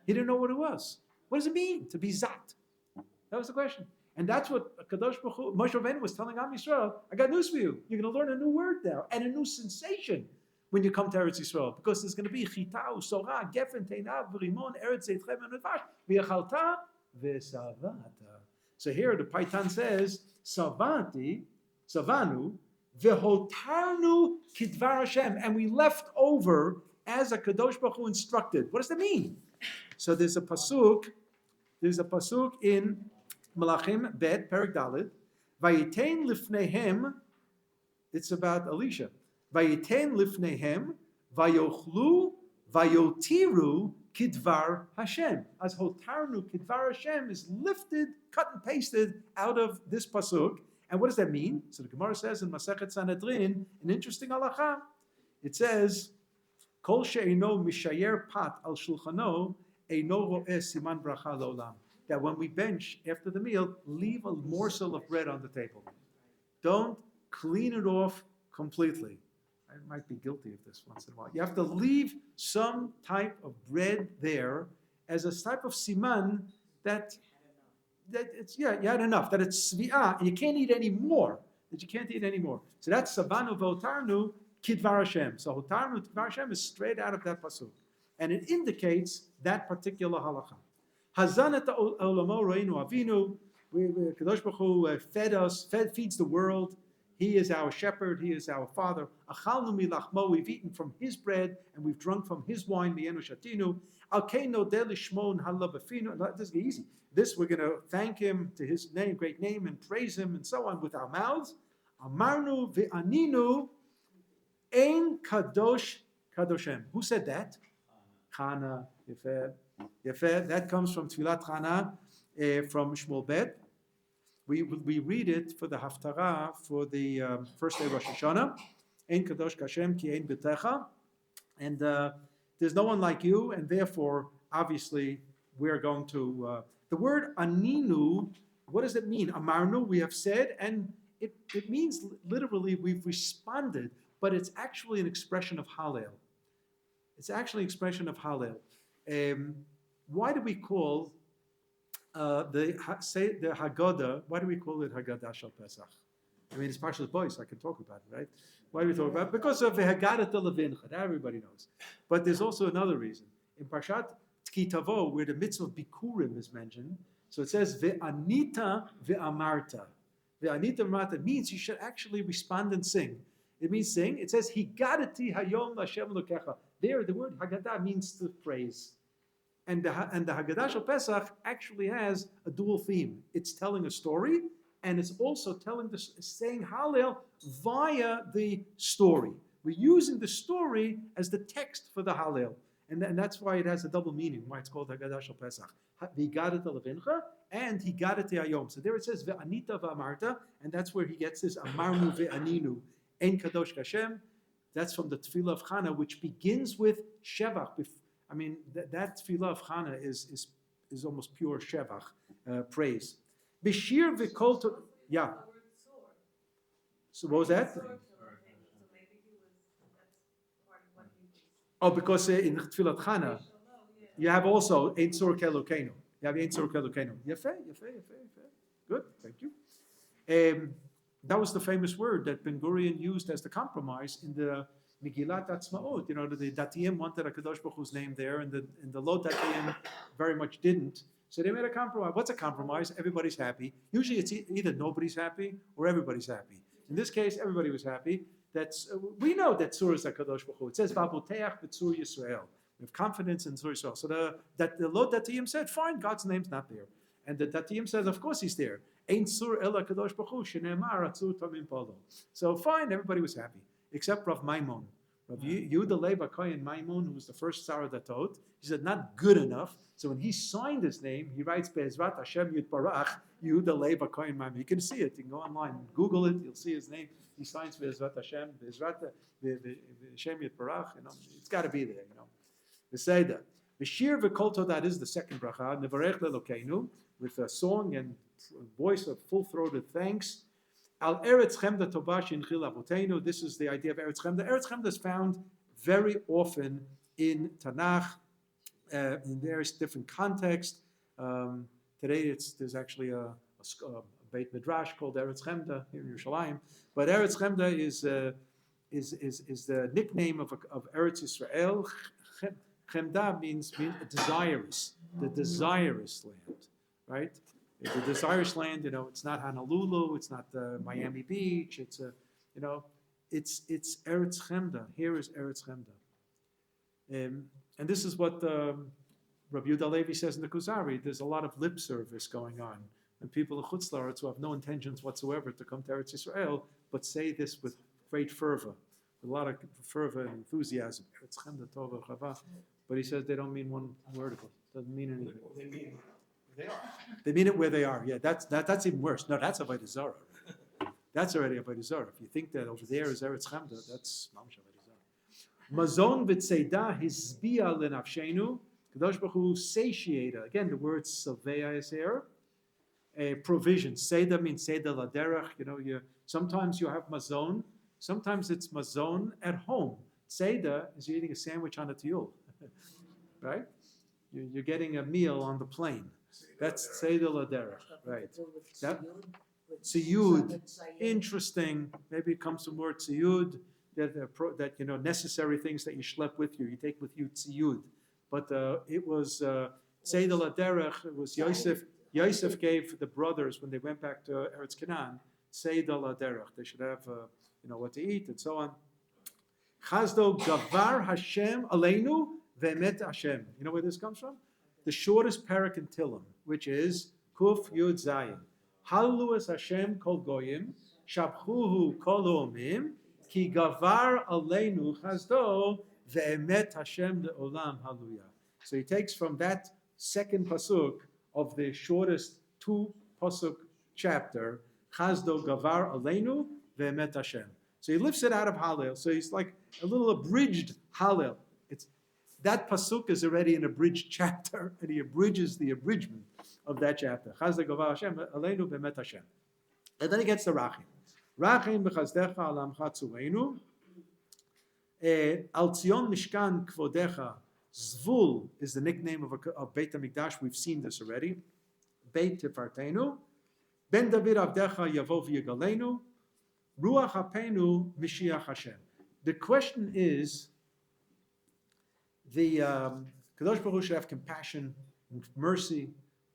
He didn't know what it was. What does it mean to be zat? That was the question. And that's what Kadosh Baruch Hu, Moshe Rabbeinu was telling OUisrael, I got news for you. You're going to learn a new word now and a new sensation when you come to Eretz Yisrael. Because there's going to be chitah, sorah, gefen, teinav, v'rimon, eretz, zeitchem, and advash, v'yachalta, v'savata. So here the Paitan says, savanu, v'hotarnu kidvar Hashem. And we left over as a Kadosh Baruch Hu instructed. What does that mean? So there's a pasuk in Malachim Bet, Perek Dalet, Vayitain lifnehem, it's about Elisha. Vayitain lifnehem, vayochlu, vayotiru, kidvar Hashem. As hotarnu, kidvar Hashem is lifted, cut and pasted out of this pasuk. And what does that mean? So the Gemara says in Masechet Sanhedrin, an interesting halacha. It says, Kol she'eino mishayer pat al shulchano, eino ro'eh siman bracha lo'olam. That when we bench after the meal, leave a morsel of bread on the table. Don't clean it off completely. I might be guilty of this once in a while. You have to leave some type of bread there as a type of siman that it's, you had enough, that it's svi'ah, and you can't eat any more. So that's savanu v'otarnu kidvar Hashem. So hotarnu kidvar Hashem is straight out of that pasuk. And it indicates that particular halacha. Hazanat olamo reinu avinu. Kadosh Baruch Hu feeds the world. He is our shepherd. He is our father. Achalnu milachmo. We've eaten from his bread and we've drunk from his wine. Mienu shatinu. Alkeino delishmon halabafinu. This is easy. This we're going to thank him to his name, great name, and praise him and so on with our mouths. Amarnu ve'aninu ein kadosh kadoshem. Who said that? Chana. Yefeh. That comes from Tfilat Chana, from Shmuel Bet. We read it for the Haftarah for the first day of Rosh Hashanah. Ein kadosh kashem ki ein b'techa. And there's no one like you, and therefore, obviously, we're going to... the word aninu, what does it mean? Amarnu, we have said, and it means literally we've responded, but it's actually an expression of Hallel. It's actually an expression of Hallel. Why do we call the Haggadah, why do we call it Haggadah Shal Pesach? I mean, it's Parshas Bois, I can talk about it, right? Why do we talk about it? Because of the Haggadah Levincha, that everybody knows. But there's also another reason. In Parshat Tkitavo, where the mitzvah of Bikurim is mentioned, so it says, Ve'anita ve'amarta. Ve'anita ve'amarta means you should actually respond and sing. It means sing. It says, Higadati hayom Hashem lokecha. There, the word Haggadah means to praise. And the Haggadah Shal Pesach actually has a dual theme. It's telling a story, and it's also saying Hallel via the story. We're using the story as the text for the Hallel. And that's why it has a double meaning, why it's called Haggadah Shal Pesach. Higadat levincha and Higadat hayom. So there it says Ve'anita ve'amarta, and that's where he gets this Amarnu ve'aninu. Ein kadosh Hashem. That's from the Tefillah of Chana, which begins with Shevach. I mean, that Tefillah of Chana is almost pure Shevach, praise. Bishir v'kol to... Yeah. So what was that? Oh, because in Tefillah Chana, you have also Ein Tzur Kelokeinu. You have Ein Tzur Kelokeinu. Yefeh. Good, thank you. That was the famous word that Ben Gurion used as the compromise in the Megillat Atzmaot. You know, the Datiyim wanted a Kadosh Baruch Hu's name there, and the Lo Datiyim very much didn't. So they made a compromise. What's a compromise? Everybody's happy. Usually it's either nobody's happy or everybody's happy. In this case, everybody was happy. We know that Tzur is a Kadosh Baruch Hu. It says, V'aboteach b'Tzur Yisrael. We have confidence in Tzur Yisrael. So the Lo Datiyim said, fine, God's name's not there. And the Datiyim says, of course he's there. Ein Tzur ela Kadosh Baruch Hu, shene'emar Tzur tamim polo. So fine, everybody was happy, except Rav Maimon. Rav Yehuda Leib HaKohen Maimon, who was the first Tzar Datot, he said, not good enough. So when he signed his name, he writes, Be'ezrat Hashem Yitbarach, Yehuda Leib HaKohen Maimon. You can see it. You can go online, Google it, you'll see his name. He signs Be'ezrat Hashem, Be'ezrat Hashem Yitbarach. You know, it's got to be there, you know. V'seidah. V'shir v'kol todah, that is the second bracha, Nevarech le'lokeinu, with a song and voice of full-throated thanks. Al Eretz Chemda Tobash in Chil Avotenu. This is the idea of Eretz Chemda. Eretz Chemda is found very often in Tanakh, in various different contexts. Today there's actually a Beit Midrash called Eretz Chemda here in Yerushalayim. But Eretz Chemda is the nickname of Eretz Yisrael. Chemda means desirous, the desirous land, right? The desirous land, it's not Honolulu, it's not Miami Beach, it's it's Eretz Chemda. Here is Eretz Chemda. And this is what Rabbi Yehuda Levi says in the Kuzari. There's a lot of lip service going on. And people in Chutz La'aretz who have no intentions whatsoever to come to Eretz Yisrael, but say this with great fervor, with a lot of fervor and enthusiasm. Eretz Chemda Tova Chava. But he says they don't mean one word of it. Doesn't mean anything. They mean they are. They mean it where they are. Yeah, that's even worse. No, that's Avodah Zarah. That's already Avodah Zarah. If you think that over there is Eretz Chemda, that's Mamash Avodah Zarah. Mazon v'tzeidah hisbia lenafshenu. Kadosh Baruch Hu satiated. Again, the word savea is here. A provision. Seder means seder laderech. Sometimes you have mazon. Sometimes it's mazon at home. Seder is you're eating a sandwich on a tiyul, right? You're getting a meal on the plane. That's seder laderech, right? That tziyud, interesting. Maybe it comes from the word tziyud. That necessary things that you schlep with you. You take with you tziyud. But it was seder laderech. It was Yosef. Yosef gave the brothers when they went back to Eretz Canaan seder laderech. They should have what to eat and so on. Chazdo gavar Hashem aleinu ve'emet Hashem. You know where this comes from? The shortest parak in Tillim, which is Kuf Yud Zayin. Hallelu es Hashem kol goyim, shabchuhu kol omim, ki gavar aleinu chazdo ve'emet Hashem le'olam hallelujah. So he takes from that second pasuk of the shortest two pasuk chapter, chazdo gavar aleinu ve'emet Hashem. So he lifts it out of Hallel. So he's like a little abridged Hallel. That pasuk is already an abridged chapter, and he abridges the abridgment of that chapter. Chazda Gavar Hashem Aleinu Bemet Hashem. And then he gets to Rachim. Rachim b'chazdecha alamcha tzureinu. Al Tzion Mishkan Kvodecha. Zvul is the nickname of Beit HaMikdash. We've seen this already. Beit Tifartenu. Ben David Avdecha Yavo v'Yigalenu. Ruach Hapenu Mishiach Hashem. The question is, the Kadosh Baruch Hu should have compassion and mercy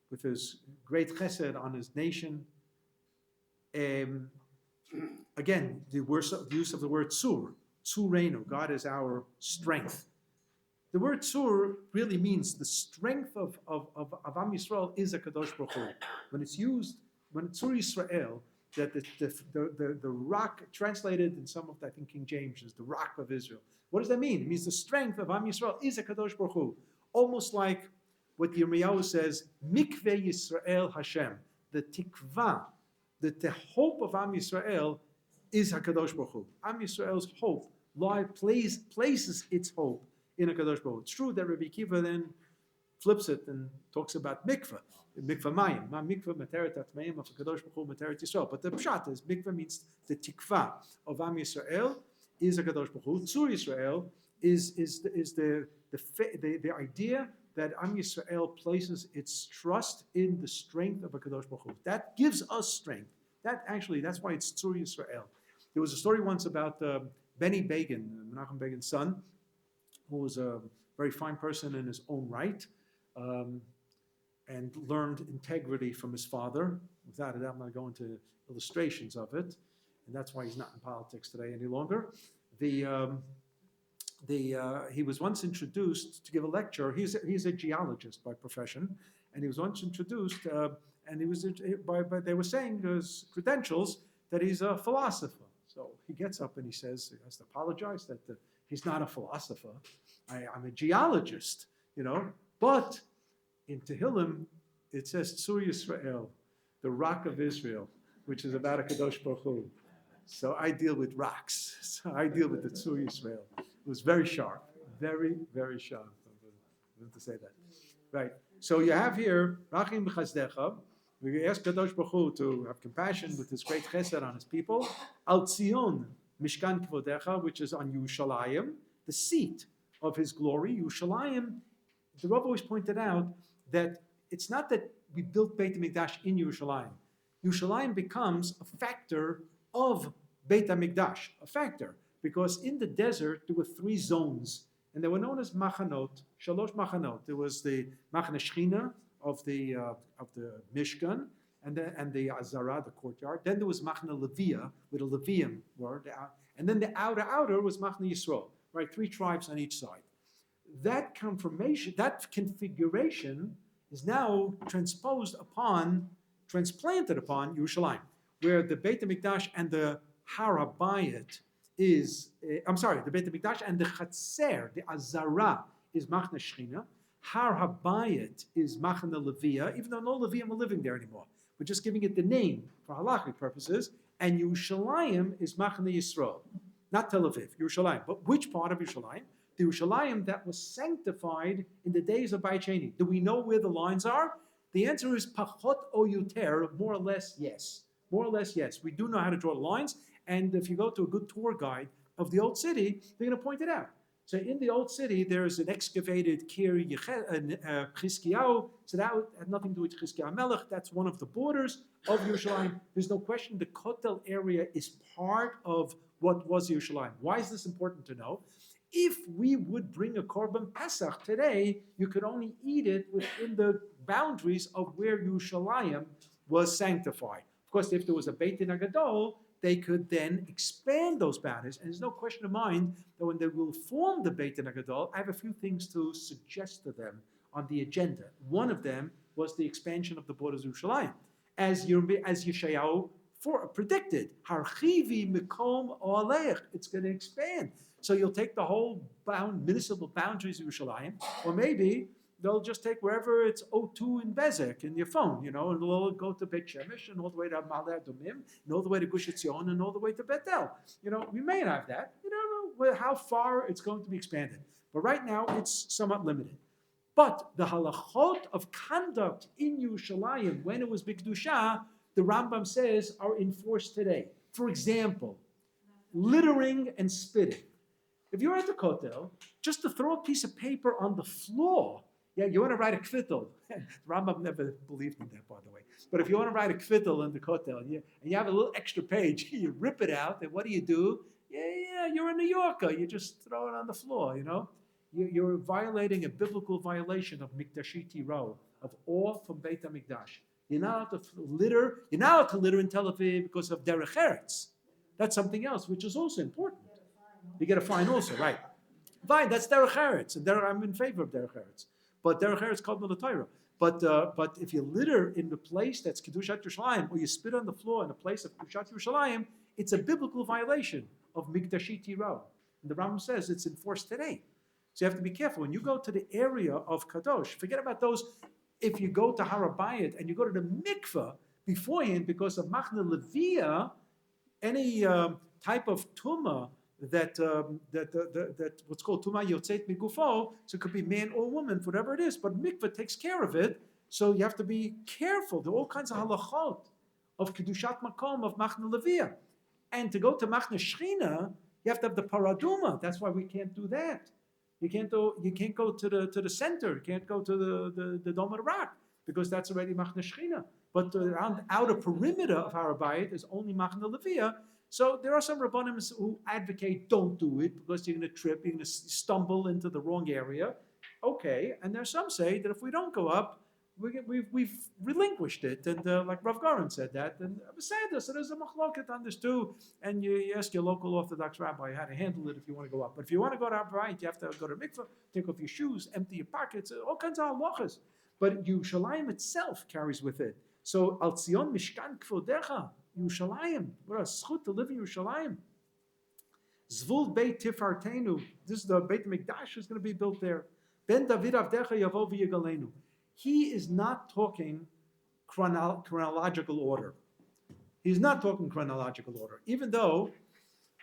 with his great chesed on his nation. Again, the use of the word Tzur, Tzurenu, God is our strength. The word Tzur really means the strength of Am Yisrael is a Kadosh Baruch Hu. When it's used, when it's Tzur Yisrael, that the rock, translated in some of, I think King James is the rock of Israel. What does that mean? It means the strength of Am Yisrael is a Kadosh Baruch Hu. Almost like what Yirmiyahu says, Mikveh Yisrael Hashem. The tikva, the hope of Am Yisrael is HaKadosh Baruch Hu. Am Yisrael's hope places its hope in HaKadosh Baruch Hu. It's true that Rabbi Kiva then flips it and talks about mikveh. Mikveh mayim, ma mikveh materet atmeim of HaKadosh Baruch Hu materet Yisrael. But the pshat is mikveh means the tikva of Am Yisrael is HaKadosh Baruch Hu. Tzur Yisrael is the idea that Am Yisrael places its trust in the strength of HaKadosh Baruch Hu. That gives us strength. That's why it's Tzur Yisrael. There was a story once about Benny Begin, Menachem Begin's son, who was a very fine person in his own right, and learned integrity from his father. Without it, I'm not going to illustrations of it, and that's why he's not in politics today any longer. He was once introduced to give a lecture. He's a geologist by profession, and he was once introduced, and they were saying his credentials that he's a philosopher. So he gets up and he says, he has to apologize that he's not a philosopher. I'm a geologist, But in Tehillim, it says Tzur Yisrael, the rock of Israel, which is about a Kadosh Baruch Hu. So I deal with rocks. So I deal with the Tzur Yisrael. It was very sharp, very, very sharp. I want to say that. Right. So you have here, Rachim b'chazdecha, We ask Kadosh Baruch Hu to have compassion with His great chesed on His people. Al Tzion Mishkan Kvodecha, which is on Yerushalayim, the seat of His glory. Yerushalayim, the Rabbi always pointed out that it's not that we built Beit HaMikdash in Yerushalayim. Yerushalayim becomes a factor of Beit HaMikdash, a factor, because in the desert there were 3 zones, and they were known as machanot, shalosh machanot. There was the machane Shechina of the Mishkan, and the Azara, the courtyard. Then there was machane Levia, with a Levium word, and then the outer was machane Yisrael, right? 3 tribes on each side. That confirmation, that configuration is now transplanted upon Yerushalayim, where the Beit HaMikdash and the Har HaBayit is, the Beit HaMikdash and the Chatzer, the Azara, is Machne Shechina. Har HaBayit is Machne Levia, even though no Levium are living there anymore. We're just giving it the name for halachic purposes. And Yerushalayim is Machne Yisrael, not Tel Aviv, Yerushalayim. But which part of Yerushalayim? The Yerushalayim that was sanctified in the days of Beit Sheni. Do we know where the lines are? The answer is pachot o yuter, more or less yes. More or less yes. We do know how to draw the lines, and if you go to a good tour guide of the old city, they're going to point it out. So in the old city, there's an excavated Kir Chizkiyahu, so that had nothing to do with Chizkiyahu Melech. That's one of the borders of Yerushalayim. There's no question the Kotel area is part of what was Yerushalayim. Why is this important to know? If we would bring a Korban Pesach today, you could only eat it within the boundaries of where Yerushalayim was sanctified. Of course, if there was a Beit Din HaGadol, they could then expand those boundaries. And there's no question of mind that when they will form the Beit Din HaGadol, I have a few things to suggest to them on the agenda. One of them was the expansion of the borders of Yerushalayim. As Yeshayahu predicted, Harchivi Mikom Oaleich, it's going to expand. So you'll take the whole municipal boundaries of Yerushalayim, or maybe they'll just take wherever it's O2 in Bezek in your phone, and it'll go to Beit Shemesh and all the way to Ma'ale Adumim, and all the way to Gush Etzion and all the way to Bethel. We may have that. You don't know how far it's going to be expanded. But right now, it's somewhat limited. But the halachot of conduct in Yerushalayim, when it was B'Kedusha, the Rambam says, are enforced today. For example, littering and spitting. If you're at the Kotel, just to throw a piece of paper on the floor, you want to write a kvittel. Rambam never believed in that, by the way. But if you want to write a kvittel in the Kotel, and you have a little extra page, you rip it out, and what do? You're a New Yorker. You just throw it on the floor, You're violating a biblical violation of Mikdashiti Ro, of awe from Beit HaMikdash. You're not allowed to litter. You're not allowed to litter in Tel Aviv because of derech eretz. That's something else, which is also important. You get a fine also, right? Fine, that's derech eretz, and I'm in favor of derech eretz. But derech eretz called the Torah. But if you litter in the place that's Kedushat Yerushalayim, or you spit on the floor in a place of Kedushat Yerushalayim, it's a biblical violation of Mikdashiti Ro. And the Rambam says it's enforced today. So you have to be careful. When you go to the area of Kadosh, forget about those. If you go to Har HaBayit and you go to the mikveh beforehand because of Machne Levia, any type of tumah that what's called tumah yotzeit migufo, so it could be man or woman, whatever it is, but mikveh takes care of it, so you have to be careful. There are all kinds of halachot of kedushat makom, of Machne Levia. And to go to Machne Shechina, you have to have the paraduma. That's why we can't do that. You can't go to the center. You can't go to the Dome of the Rock because that's already Machne Shechina. But around the outer perimeter of Har HaBayit is only Machne Levia. So there are some Rabbanim who advocate don't do it because you're going to trip, you're going to stumble into the wrong area. Okay, and there's some say that if we don't go up, we've relinquished it, and like Rav Goren said that, and Beseder, so there's a machloket on this too, and you ask your local Orthodox rabbi how to handle it if you want to go up. But if you want to go to Abraham, you have to go to mikveh, take off your shoes, empty your pockets, all kinds of halachas. But Yerushalayim itself carries with it. So Al Tzion Mishkan Kvodecha, Yerushalayim, what a zchut to live in Yerushalayim. Zvul Beit Tifartenu, this is the Beit Mikdash is going to be built there. Ben David Avdecha Yavo V'Yigalenu. He is not talking chronological order. He's not talking chronological order, even though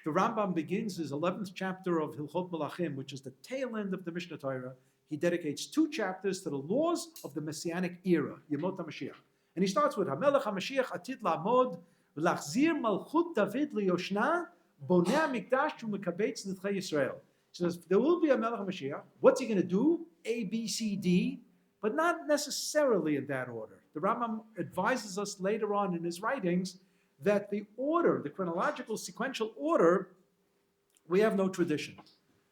the Rambam begins his 11th chapter of Hilchot Melachim, which is the tail end of the Mishnah Torah. He dedicates 2 chapters to the laws of the Messianic era, Yemot HaMashiach. And he starts with HaMelech HaMashiach Atid La'amod V'lachzir Malchut David Liyoshna Bonei HaMikdash U'Mekabetz Nidchei Yisrael. He says, there will be a Melech HaMashiach. What's he going to do? A, B, C, D, but not necessarily in that order. The Rambam advises us later on in his writings that the order, the chronological sequential order, we have no tradition.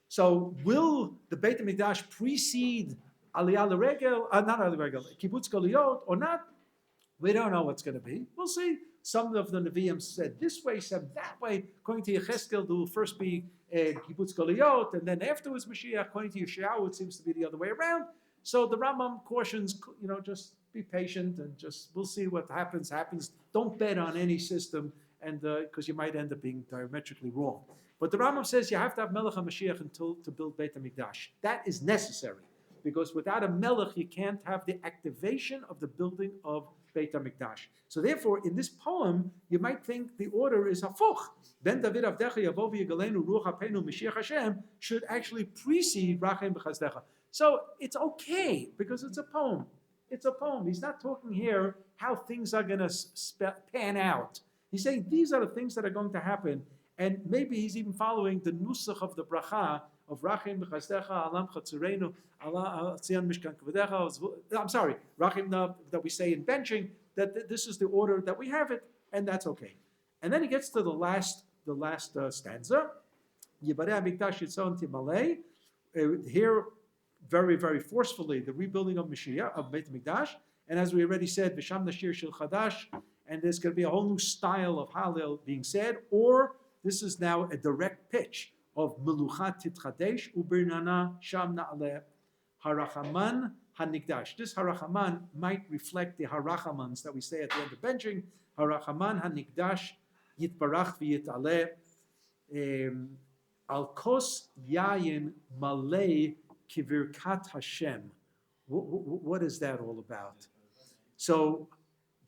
So will the Beit HaMikdash precede Aliyah L'Regel, not Aliyah L'Regel, Kibbutz Galuyot or not? We don't know what's going to be. We'll see. Some of the Nevi'im said this way, said that way. According to Yechezkel, there will first be Kibbutz Galuyot, and then afterwards Mashiach. According to Yeshayahu, it seems to be the other way around. So the Rambam cautions, just be patient and we'll see what happens. Don't bet on any system, and because you might end up being diametrically wrong. But the Rambam says you have to have Melech HaMashiach to build Beit HaMikdash. That is necessary, because without a Melech, you can't have the activation of the building of Beit HaMikdash. So therefore, in this poem, you might think the order is hafuch. Ben David Avdecha Yavo V'Yigalenu Ruach HaPeinu Mashiach Hashem should actually precede Rachem B'Chazdecha. So it's okay, because it's a poem. It's a poem. He's not talking here how things are going to pan out. He's saying these are the things that are going to happen. And maybe he's even following the nusach of the bracha of Rachem B'Chazdecha, Alam Chatzurenu, Tzion Mishkan Kvedecha. I'm sorry, Rachem that we say in benching, that this is the order that we have it, and that's okay. And then he gets to the last stanza. Yibarei Hamikdash Yitzon Timalei. Here, very, very forcefully, the rebuilding of Mashiach, of Beit HaMikdash. And as we already said, V'sham Nashir Shel Chadash, and there's going to be a whole new style of Hallel being said, or this is now a direct pitch of Melucha Titchadesh Ubirnana Sham Na'aleh Harachaman HaNikdash. This Harachaman might reflect the Harachamans that we say at the end of benching. Harachaman HaNikdash Yitbarach V'Yitaleh Al Kos Yayin Malei Kivirkat Hashem. What is that all about? So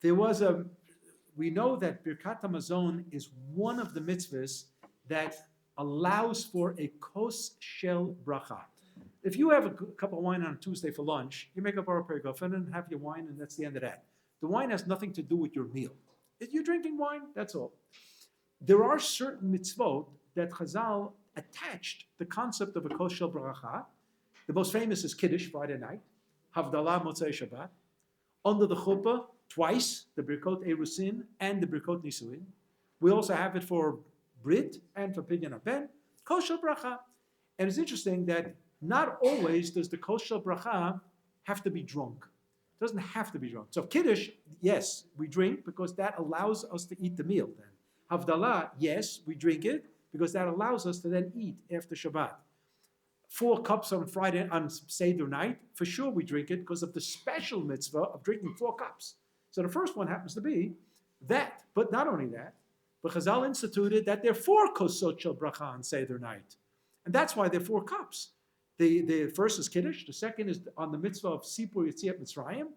we know that Birkat HaMazon is one of the mitzvahs that allows for a kos shel bracha. If you have a cup of wine on a Tuesday for lunch, you make a bar perigofen and have your wine, and that's the end of that. The wine has nothing to do with your meal. If you're drinking wine, that's all. There are certain mitzvot that Chazal attached the concept of a kos shel bracha. The most famous is Kiddush, Friday night, Havdalah, Motzei Shabbat. Under the chuppah, twice, the Birkot Erusin and the Birkot Nisuin. We also have it for Brit and for Pidyon HaBen, Kos Shel Bracha. And it's interesting that not always does the Kos Shel Bracha have to be drunk. It doesn't have to be drunk. So Kiddush, yes, we drink because that allows us to eat the meal then. Havdalah, yes, we drink it because that allows us to then eat after Shabbat. 4 cups on Friday, on Seder night, for sure we drink it because of the special mitzvah of drinking 4 cups. So the first one happens to be that. But not only that, but Chazal instituted that there are 4 kosot shel bracha on Seder night. And that's why there are 4 cups. The first is Kiddush. The second is on the mitzvah of Sipur Yetziat Mitzrayim.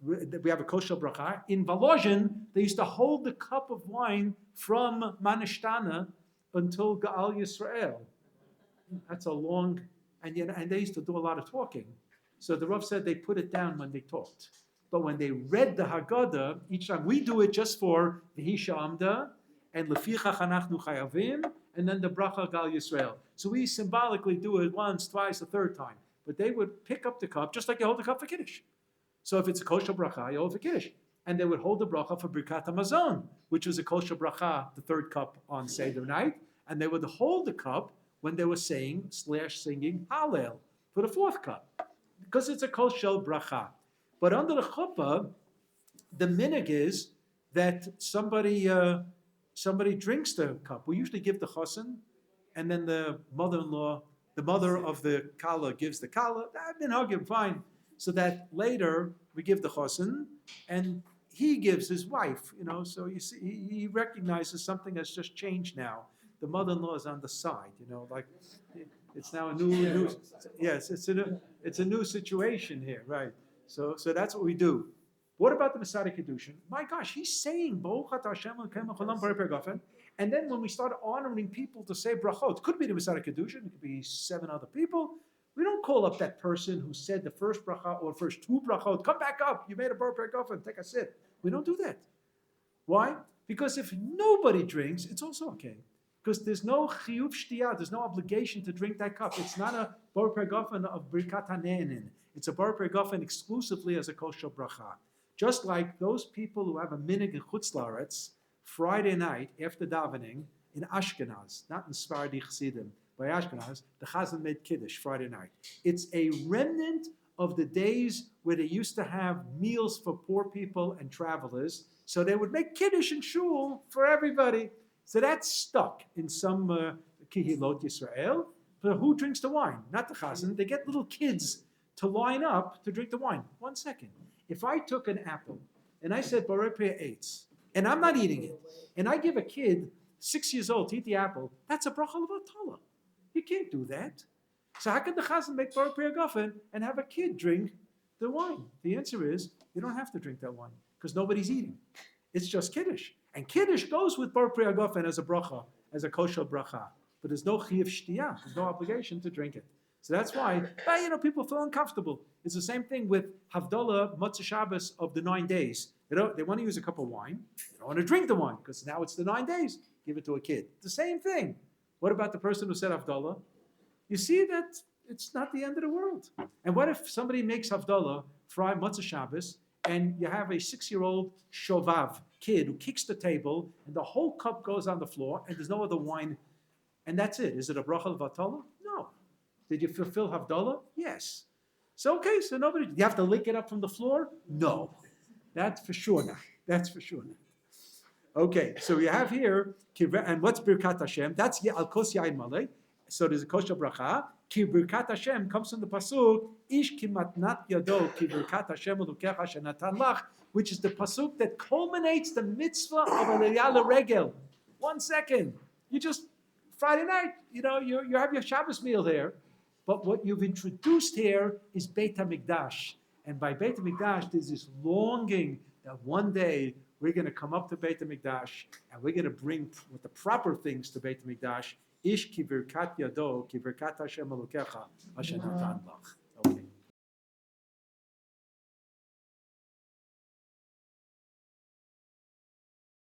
We have a kos shel bracha. In Volozhin, they used to hold the cup of wine from Manishtana until Ga'al Yisrael. That's a long, and they used to do a lot of talking. So the Rav said they put it down when they talked. But when they read the Haggadah, each time we do it just for V'hi Sha'amda and Leficha Chanachnu Chayavim, and then the Bracha Gal Yisrael. So we symbolically do it once, twice, a third time. But they would pick up the cup just like you hold the cup for Kiddush. So if it's a kosher bracha, you hold for Kiddush. And they would hold the bracha for Birkat HaMazon, which was a kosher bracha, the 3rd cup on Seder night. And they would hold the cup when they were saying / singing Hallel for the 4th cup, because it's a kol shel bracha. But under the chuppah, the minhag is that somebody drinks the cup. We usually give the chosin, and then the mother-in-law, the mother of the kala, gives the kala. I've been hugging fine, so that later we give the chosin, and he gives his wife. So you see, he recognizes something has just changed now. The mother-in-law is on the side, like it's now a new yes, it's a new situation here, right? So that's what we do. What about the Masada Kedushin? My gosh, he's saying Bochat Hashem L'Keim L'Cholam, and then when we start honoring people to say brachot, it could be the Masada Kedushin, it could be 7 other people. We don't call up that person who said the first bracha or first 2 brachot. Come back up, you made a bar pergofen, take a sip. We don't do that. Why? Because if nobody drinks, it's also okay. Because there's no chiyuv shtiyah, there's no obligation to drink that cup. It's not a bar pergofen of birkat hane'enin. It's a bar pergofen exclusively as a kosher bracha. Just like those people who have a minig in Chutz La'aretz, Friday night after davening in Ashkenaz, not in Sephardi Chassidim, by Ashkenaz, the Chazan made Kiddush Friday night. It's a remnant of the days where they used to have meals for poor people and travelers. So they would make Kiddush and shul for everybody. So that's stuck in some Kihilot Yisrael. But who drinks the wine? Not the Chazan. They get little kids to line up to drink the wine. 1 second. If I took an apple and I said Borei Peh Eitz, and I'm not eating it, and I give a kid 6 years old to eat the apple, that's a bracha levatala. You can't do that. So how can the Chazan make Borei Peh Gofen and have a kid drink the wine? The answer is you don't have to drink that wine because nobody's eating. It's just Kiddush. And Kiddush goes with Borei Peh Gofen as a bracha, as a kosher bracha. But there's no chiyuv shtiyah. There's no obligation to drink it. So that's why, people feel uncomfortable. It's the same thing with Havdalah, Motzei Shabbos of the 9 days. They want to use a cup of wine. They don't want to drink the wine because now it's the 9 days. Give it to a kid. The same thing. What about the person who said Havdalah? You see that it's not the end of the world. And what if somebody makes Havdalah, Friday Motzei Shabbos, and you have a 6-year-old shovav kid who kicks the table, and the whole cup goes on the floor, and there's no other wine, and that's it. Is it a bracha levatala? No. Did you fulfill Havdalah? Yes. So okay, so nobody, do you have to lick it up from the floor? No. That's for sure not. That's for sure not. Okay, so we have here, and what's Birkat Hashem? That's Al Kos Yain Maleh. So there's a kosher bracha. Ki Birkat Hashem comes from the pasuk, Ish ki matnat yado ki Birkat Hashem Elokecha shenatan lach, which is the pasuk that culminates the mitzvah of Aliyah L'Regel. 1 second. You just, Friday night, you have your Shabbos meal there. But what you've introduced here is Beit HaMikdash. And by Beit HaMikdash, there's this longing that one day we're going to come up to Beit HaMikdash and we're going to bring with the proper things to Beit HaMikdash. Ish ki birkat yado, ki birkat Hashem Elokecha, asher natan lach. Okay.